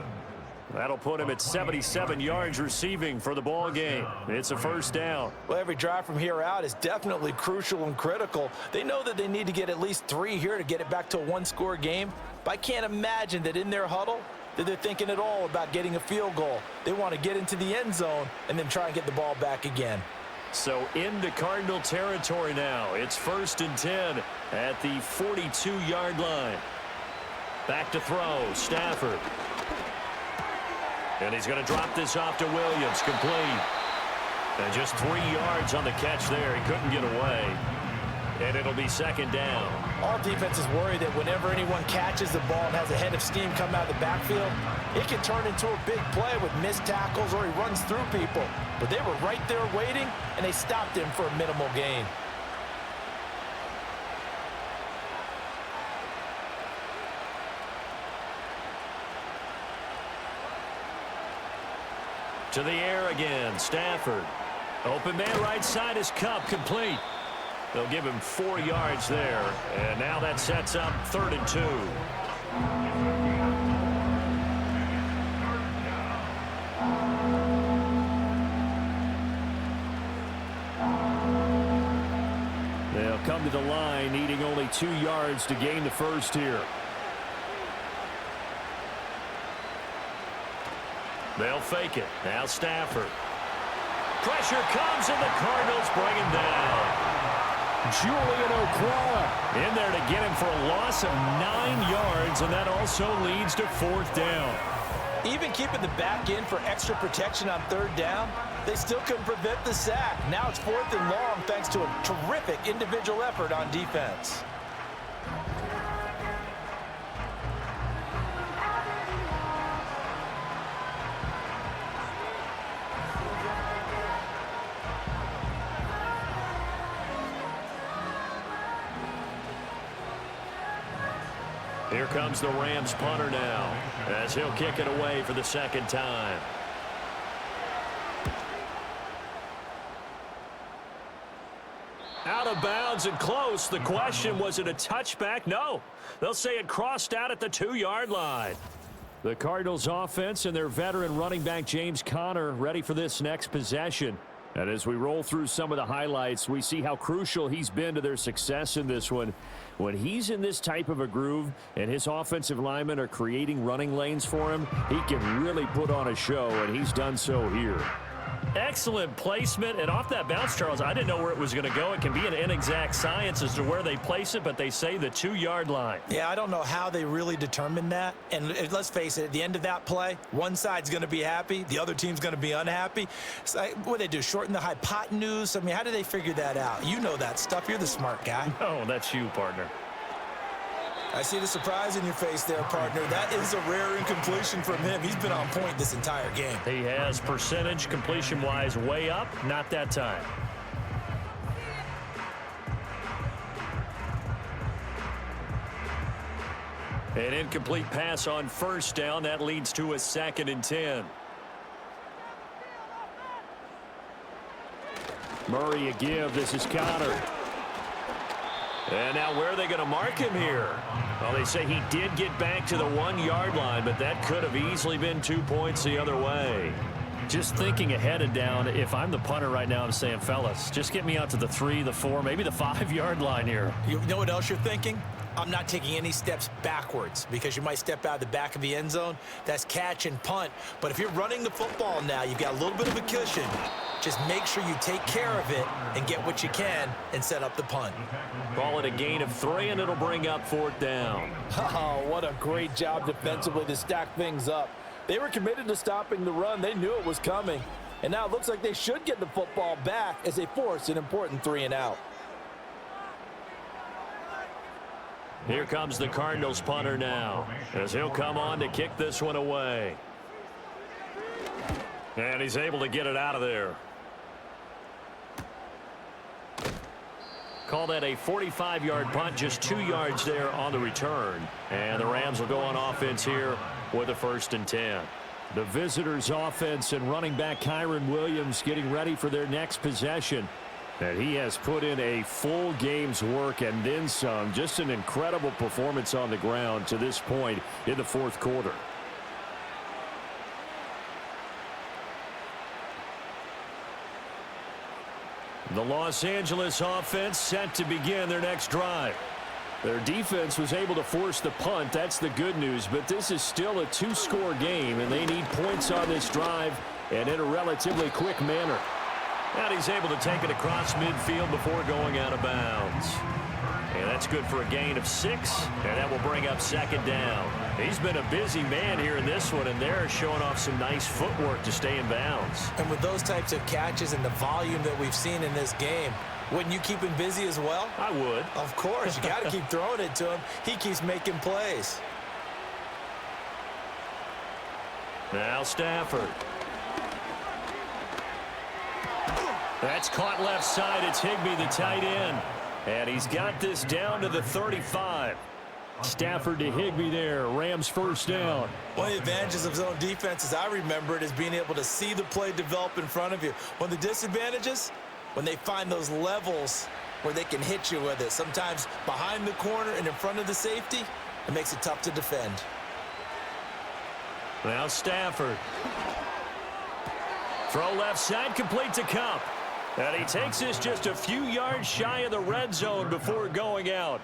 That'll put him at 77 yards receiving for the ball game. It's a first down. Well, every drive from here out is definitely crucial and critical. They know that they need to get at least 3 here to get it back to a one-score game. But I can't imagine that in their huddle that they're thinking at all about getting a field goal. They want to get into the end zone and then try and get the ball back again. So into Cardinal territory now. It's 1st and 10 at the 42-yard line. Back to throw, Stafford. And he's going to drop this off to Williams, complete. And just 3 yards on the catch there. He couldn't get away. And it'll be second down. All defenses worry that whenever anyone catches the ball and has a head of steam come out of the backfield, it can turn into a big play with missed tackles or he runs through people. But they were right there waiting, and they stopped him for a minimal gain. To the air again, Stafford. Open man right side is Cup, complete. They'll give him 4 yards there, and now that sets up 3rd and 2. They'll come to the line, needing only 2 yards to gain the first here. They'll fake it. Now Stafford. Pressure comes, and the Cardinals bring him down. Julian Okwara In there to get him for a loss of 9 yards, and that also leads to 4th down. Even keeping the back in for extra protection on 3rd down, they still couldn't prevent the sack. Now it's 4th and long thanks to a terrific individual effort on defense. Here comes the Rams punter now as he'll kick it away for the second time. Out of bounds and close. The question, was it a touchback? No. They'll say it crossed out at the 2-yard line. The Cardinals offense and their veteran running back James Conner ready for this next possession. And as we roll through some of the highlights, we see how crucial he's been to their success in this one. When he's in this type of a groove and his offensive linemen are creating running lanes for him, he can really put on a show, and he's done so here. Excellent placement, and off that bounce, Charles, I didn't know where it was going to go. It can be an inexact science as to where they place it, but they say the 2-yard line. Yeah, I don't know how they really determined that. And let's face it, at the end of that play, one side's going to be happy, the other team's going to be unhappy. So, what do they do, shorten the hypotenuse? I mean, how do they figure that out? You know that stuff. You're the smart guy. Oh, that's you, partner. I see the surprise in your face there, partner. That is a rare incompletion from him. He's been on point this entire game. He has percentage completion-wise way up, not that time. An incomplete pass on 1st down. That leads to a 2nd and 10. Murray a give. This is Connor. And now where are they going to mark him here? Well, they say he did get back to the 1-yard line, but that could have easily been 2 points the other way. Just thinking ahead and down, if I'm the punter right now, I'm saying, fellas, just get me out to the 3, the 4, maybe the 5-yard line here. You know what else you're thinking? I'm not taking any steps backwards because you might step out of the back of the end zone. That's catch and punt. But if you're running the football now, you've got a little bit of a cushion. Just make sure you take care of it and get what you can and set up the punt. Call it a gain of 3, and it'll bring up 4th down. Oh, what a great job defensively to stack things up. They were committed to stopping the run. They knew it was coming. And now it looks like they should get the football back as they force an important 3 and out. Here comes the Cardinals punter now, as he'll come on to kick this one away. And he's able to get it out of there. Call that a 45-yard punt, just 2 yards there on the return. And the Rams will go on offense here with a 1st and 10. The visitors' offense and running back Kyron Williams getting ready for their next possession. And he has put in a full game's work and then some. Just an incredible performance on the ground to this point in the 4th quarter. The Los Angeles offense set to begin their next drive. Their defense was able to force the punt. That's the good news. But this is still a 2-score game, and they need points on this drive and in a relatively quick manner. And he's able to take it across midfield before going out of bounds. And that's good for a gain of 6, and that will bring up 2nd down. He's been a busy man here in this one, and they're showing off some nice footwork to stay in bounds. And with those types of catches and the volume that we've seen in this game, wouldn't you keep him busy as well? I would. Of course. You got to keep throwing it to him. He keeps making plays. Now Stafford. That's caught left side. It's Higbee, the tight end. And he's got this down to the 35. Stafford to Higbee there. Rams 1st down. One of the advantages of zone defense, as I remember it, is being able to see the play develop in front of you. One of the disadvantages, when they find those levels where they can hit you with it. Sometimes behind the corner and in front of the safety, it makes it tough to defend. Now Stafford. Throw left side, complete to Cup. And he takes this just a few yards shy of the red zone before going out.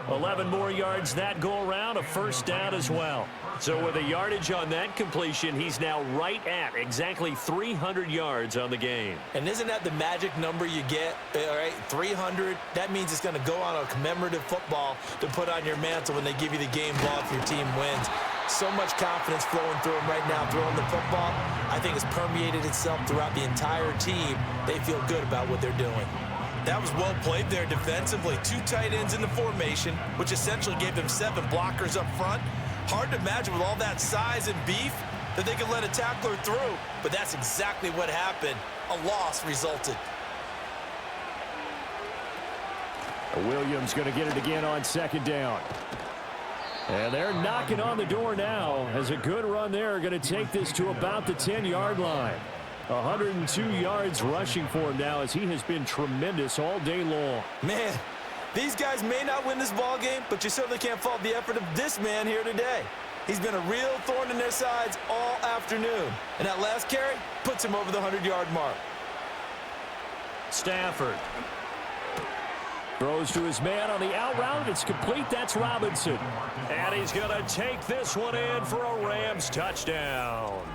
11 more yards that go around, a 1st down as well. So with a yardage on that completion, he's now right at exactly 300 yards on the game. And isn't that the magic number you get? All right, 300. That means it's going to go on a commemorative football to put on your mantle when they give you the game ball if your team wins. So much confidence flowing through him right now, throwing the football. I think it's permeated itself throughout the entire team. They feel good about what they're doing. That was well played there defensively. 2 tight ends in the formation, which essentially gave them 7 blockers up front. Hard to imagine with all that size and beef that they could let a tackler through, but that's exactly what happened. A loss resulted. Williams going to get it again on 2nd down. And they're knocking on the door now as a good run there. Going to take this to about the 10-yard line. 102 yards rushing for him now as he has been tremendous all day long. Man, these guys may not win this ball game, but you certainly can't fault the effort of this man here today. He's been a real thorn in their sides all afternoon. And that last carry puts him over the 100-yard mark. Stafford. Throws to his man on the out route. It's complete. That's Robinson. And he's going to take this one in for a Rams touchdown.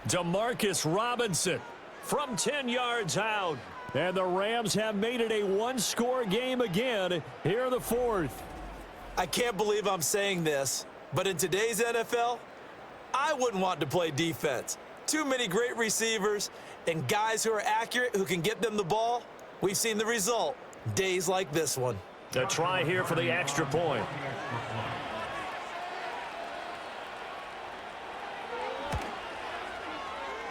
Demarcus Robinson from 10 yards out. And the Rams have made it a 1-score game again here in the 4th. I can't believe I'm saying this, but in today's NFL, I wouldn't want to play defense. Too many great receivers and guys who are accurate who can get them the ball. We've seen the result. Days like this one. A try here for the extra point.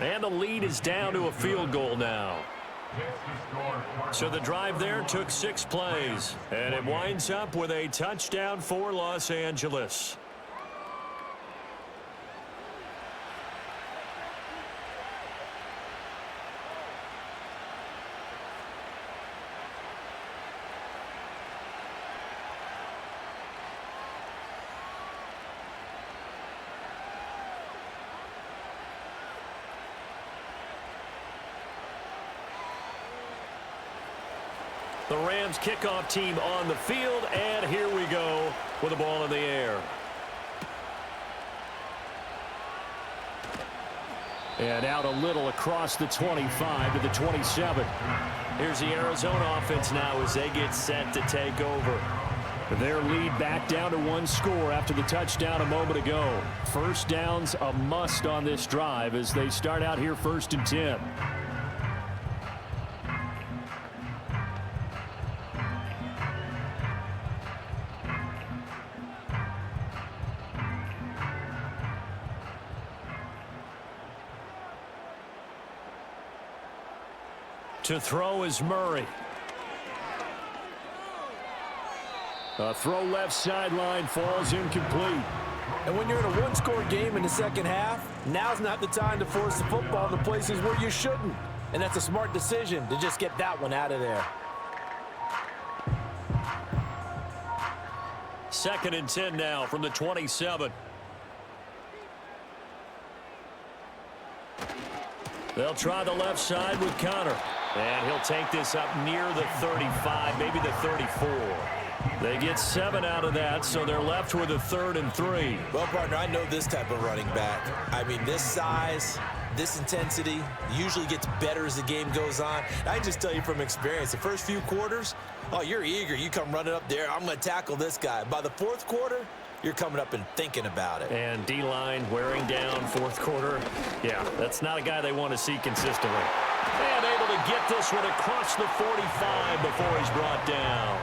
And the lead is down to a field goal now. So the drive there took 6 plays. And it winds up with a touchdown for Los Angeles. The Rams kickoff team on the field, and here we go with the ball in the air. And out a little across the 25 to the 27. Here's the Arizona offense now as they get set to take over. Their lead back down to one score after the touchdown a moment ago. First down's a must on this drive as they start out here 1st and 10. To throw is Murray. A throw left sideline falls incomplete. And when you're in a one-score game in the second half, now's not the time to force the football to places where you shouldn't. And that's a smart decision to just get that one out of there. 2nd and 10 now from the 27. They'll try the left side with Connor. And he'll take this up near the 35, maybe the 34. They get 7 out of that, so they're left with a 3rd and 3. Well, partner, I know this type of running back. I mean, this size, this intensity usually gets better as the game goes on. I can just tell you from experience, the first few quarters, oh, you're eager. You come running up there, I'm going to tackle this guy. By the 4th quarter, you're coming up and thinking about it. And D-line wearing down 4th quarter. Yeah, that's not a guy they want to see consistently. And able to get this one across the 45 before he's brought down.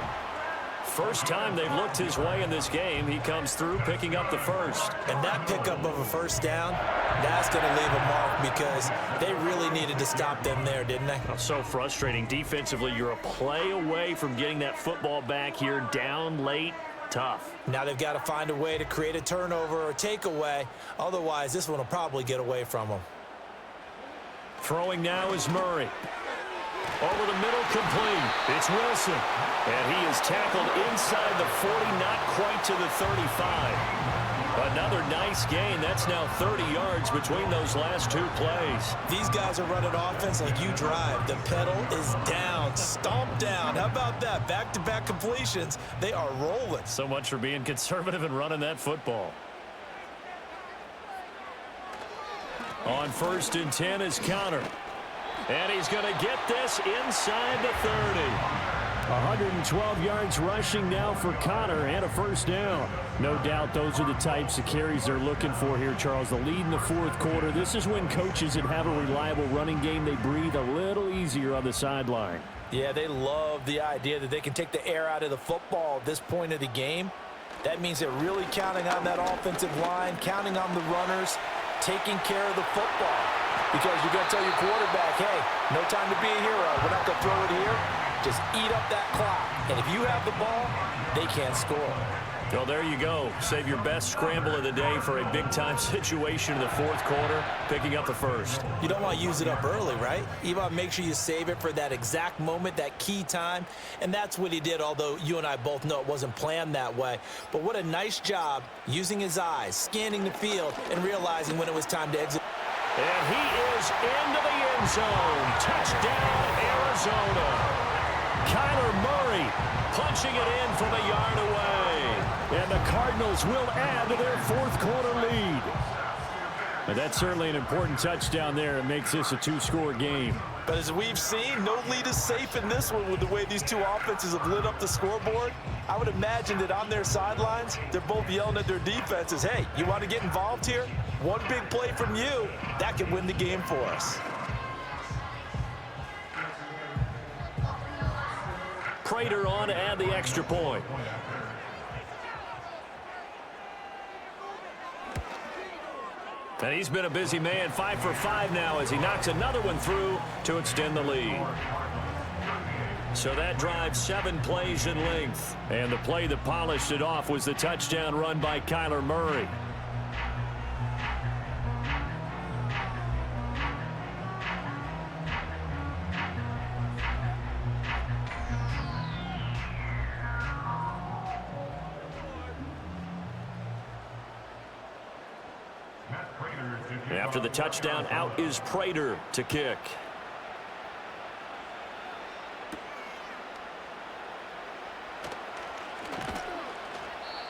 First time they've looked his way in this game. He comes through picking up the first. And that pickup of a first down, that's going to leave a mark because they really needed to stop them there, didn't they? So frustrating. Defensively, you're a play away from getting that football back here down late. Tough. Now they've got to find a way to create a turnover or takeaway. Otherwise, this one will probably get away from them. Throwing now is Murray. Over the middle, complete. It's Wilson. And he is tackled inside the 40, not quite to the 35. Another nice gain. That's now 30 yards between those last 2 plays. These guys are running offense like you drive. The pedal is down, stomped down. How about that? Back-to-back completions. They are rolling. So much for being conservative and running that football. On 1st and 10 is Connor. And he's going to get this inside the 30. 112 yards rushing now for Connor and a first down. No doubt those are the types of carries they're looking for here, Charles. The lead in the 4th quarter. This is when coaches that have a reliable running game, they breathe a little easier on the sideline. Yeah, they love the idea that they can take the air out of the football at this point of the game. That means they're really counting on that offensive line, counting on the runners, taking care of the football. Because you're going to tell your quarterback, hey, no time to be a hero. We're not going to throw it here. Just eat up that clock. And if you have the ball, they can't score. Well, there you go. Save your best scramble of the day for a big-time situation in the 4th quarter, picking up the first. You don't want to use it up early, right? You want to make sure you save it for that exact moment, that key time. And that's what he did, although you and I both know it wasn't planned that way. But what a nice job using his eyes, scanning the field, and realizing when it was time to exit. And he is into the end zone. Touchdown, Arizona. Kyler Murray punching it in from a yard away. And the Cardinals will add to their 4th quarter lead. And that's certainly an important touchdown there. It makes this a 2-score game. But as we've seen, no lead is safe in this one with the way these 2 offenses have lit up the scoreboard. I would imagine that on their sidelines, they're both yelling at their defenses, hey, you want to get involved here? One big play from you, that can win the game for us. Prater on to add the extra point. And he's been a busy man, 5 for 5 now as he knocks another one through to extend the lead. So that drives 7 plays in length. And the play that polished it off was the touchdown run by Kyler Murray. After the touchdown, out is Prater to kick.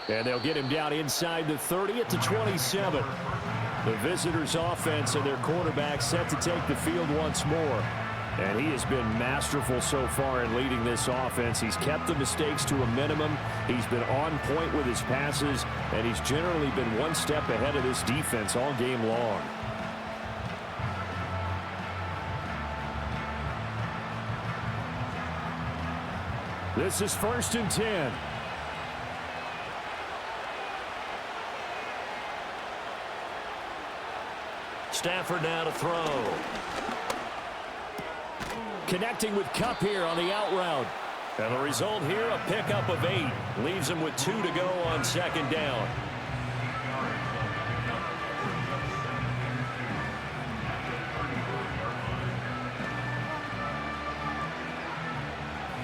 And they'll get him down inside the 30 at the 27. The visitors' offense and their quarterback set to take the field once more. And he has been masterful so far in leading this offense. He's kept the mistakes to a minimum. He's been on point with his passes, and he's generally been one step ahead of this defense all game long. This is 1st and 10. Stafford now to throw. Connecting with Kupp here on the out route. And the result here, a pickup of 8. Leaves him with 2 to go on 2nd down.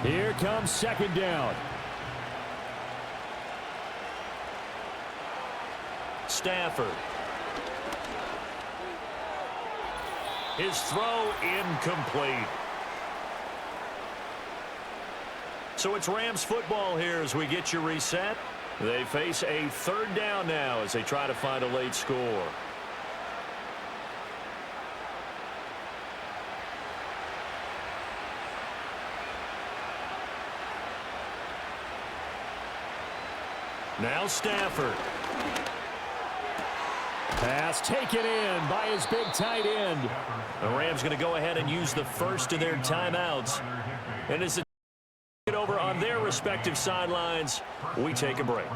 Here comes 2nd down. Stafford. His throw incomplete. So it's Rams football here as we get you reset. They face a 3rd down now as they try to find a late score. Now Stafford. Pass taken in by his big tight end. The Rams going to go ahead and use the first of their timeouts. And as it over on their respective sidelines, we take a break.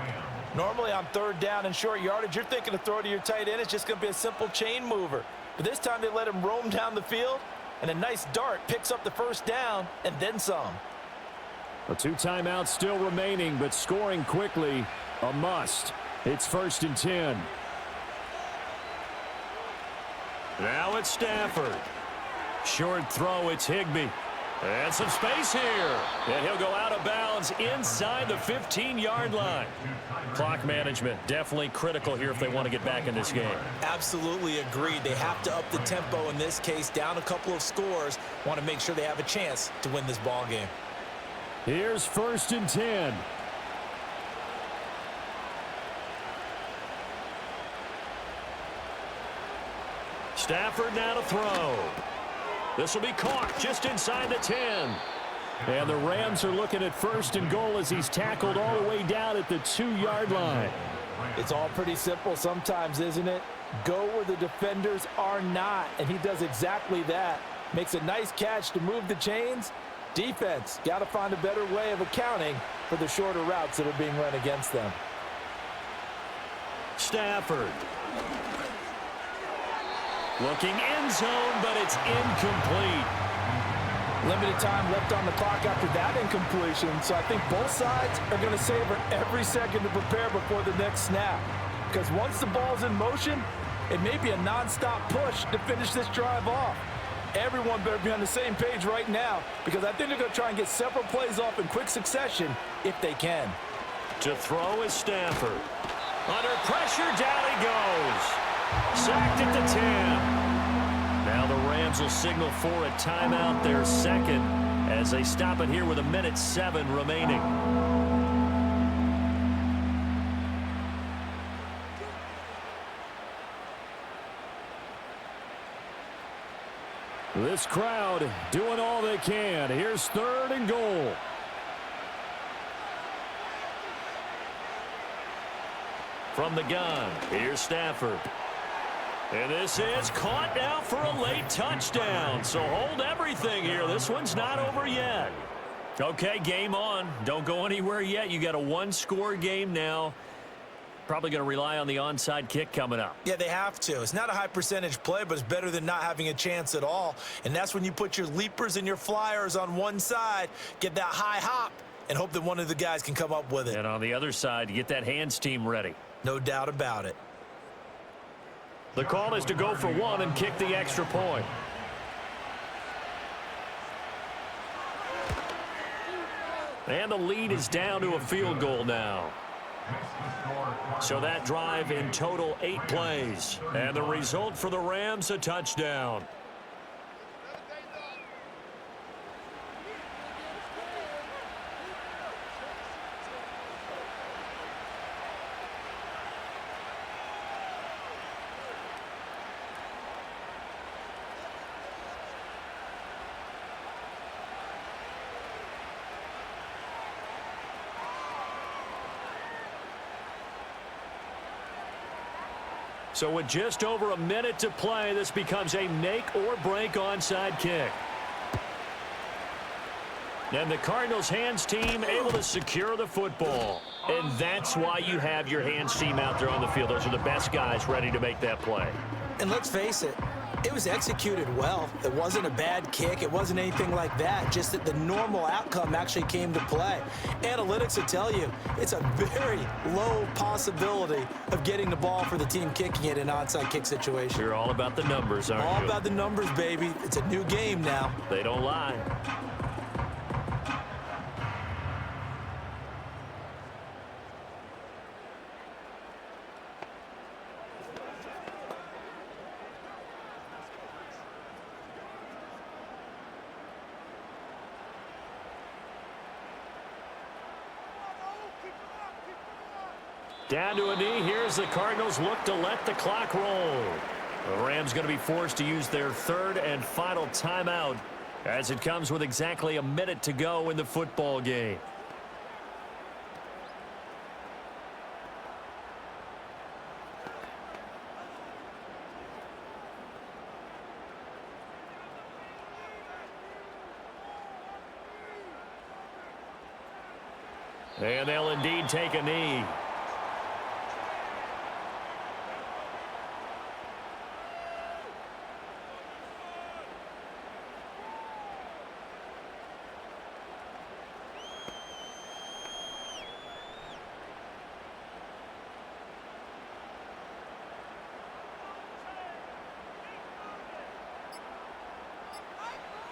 Normally on 3rd down and short yardage, you're thinking to throw to your tight end. It's just going to be a simple chain mover. But this time they let him roam down the field, and a nice dart picks up the 1st down and then some. A 2 timeouts still remaining, but scoring quickly, a must. It's 1st and 10. Now it's Stafford. Short throw, it's Higbee. And some space here. And he'll go out of bounds inside the 15-yard line. Clock management definitely critical here if they want to get back in this game. Absolutely agreed. They have to up the tempo in this case, down a couple of scores. Want to make sure they have a chance to win this ball game. Here's 1st and 10. Stafford now to throw. This will be caught just inside the 10. And the Rams are looking at 1st and goal as he's tackled all the way down at the 2-yard line. It's all pretty simple sometimes, isn't it? Go where the defenders are not, and he does exactly that. Makes a nice catch to move the chains. Defense got to find a better way of accounting for the shorter routes that are being run against them. Stafford. Looking end zone, but it's incomplete. Limited time left on the clock after that incompletion, so I think both sides are going to savor every second to prepare before the next snap. Because once the ball's in motion, it may be a nonstop push to finish this drive off. Everyone better be on the same page right now, because I think they're going to try and get several plays off in quick succession if they can. To throw is Stafford. Under pressure, down he goes. Sacked at the 10. Now the Rams will signal for a timeout, their 2nd, as they stop it here with 1:07 remaining. This crowd doing all they can. Here's 3rd and goal. From the gun, here's Stafford. And this is caught now for a late touchdown. So hold everything here. This one's not over yet. Okay, game on. Don't go anywhere yet. You got a 1-score game now. Probably going to rely on the onside kick coming up. Yeah, they have to. It's not a high percentage play, but it's better than not having a chance at all. And that's when you put your leapers and your flyers on one side, get that high hop, and hope that one of the guys can come up with it. And on the other side, get that hands team ready. No doubt about it. The call is to go for 1 and kick the extra point. And the lead is down to a field goal now. So that drive in total 8 plays. And the result for the Rams, a touchdown. So with just over a minute to play, this becomes a make or break onside kick. And the Cardinals hands team able to secure the football. And that's why you have your hands team out there on the field. Those are the best guys ready to make that play. And let's face it, it was executed well. It wasn't a bad kick. It wasn't anything like that. Just that the normal outcome actually came to play. Analytics will tell you it's a very low possibility of getting the ball for the team kicking it in an onside kick situation. You're all about the numbers, aren't you? All about the numbers, baby. It's a new game now. They don't lie. Down to a knee. Here's the Cardinals look to let the clock roll. The Rams going to be forced to use their third and final timeout as it comes with exactly a minute to go in the football game. And they'll indeed take a knee.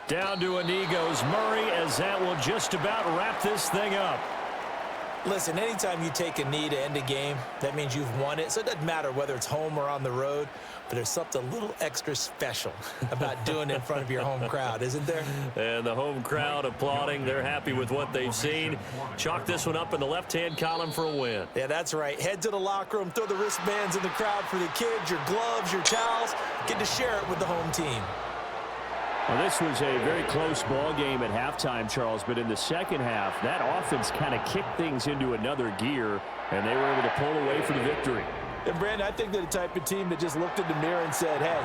Down to a knee goes Murray, as that will just about wrap this thing up. Listen, anytime you take a knee to end a game, that means you've won it. So it doesn't matter whether it's home or on the road, but there's something a little extra special about doing it in front of your home crowd, isn't there? And the home crowd applauding. They're happy with what they've seen. Chalk this one up in the left-hand column for a win. Yeah, that's right. Head to the locker room, throw the wristbands in the crowd for the kids, your gloves, your towels. Get to share it with the home team. Well, this was a very close ball game at halftime, Charles, but in the second half, that offense kind of kicked things into another gear, and they were able to pull away for the victory. And, Brandon, I think they're the type of team that just looked in the mirror and said, hey,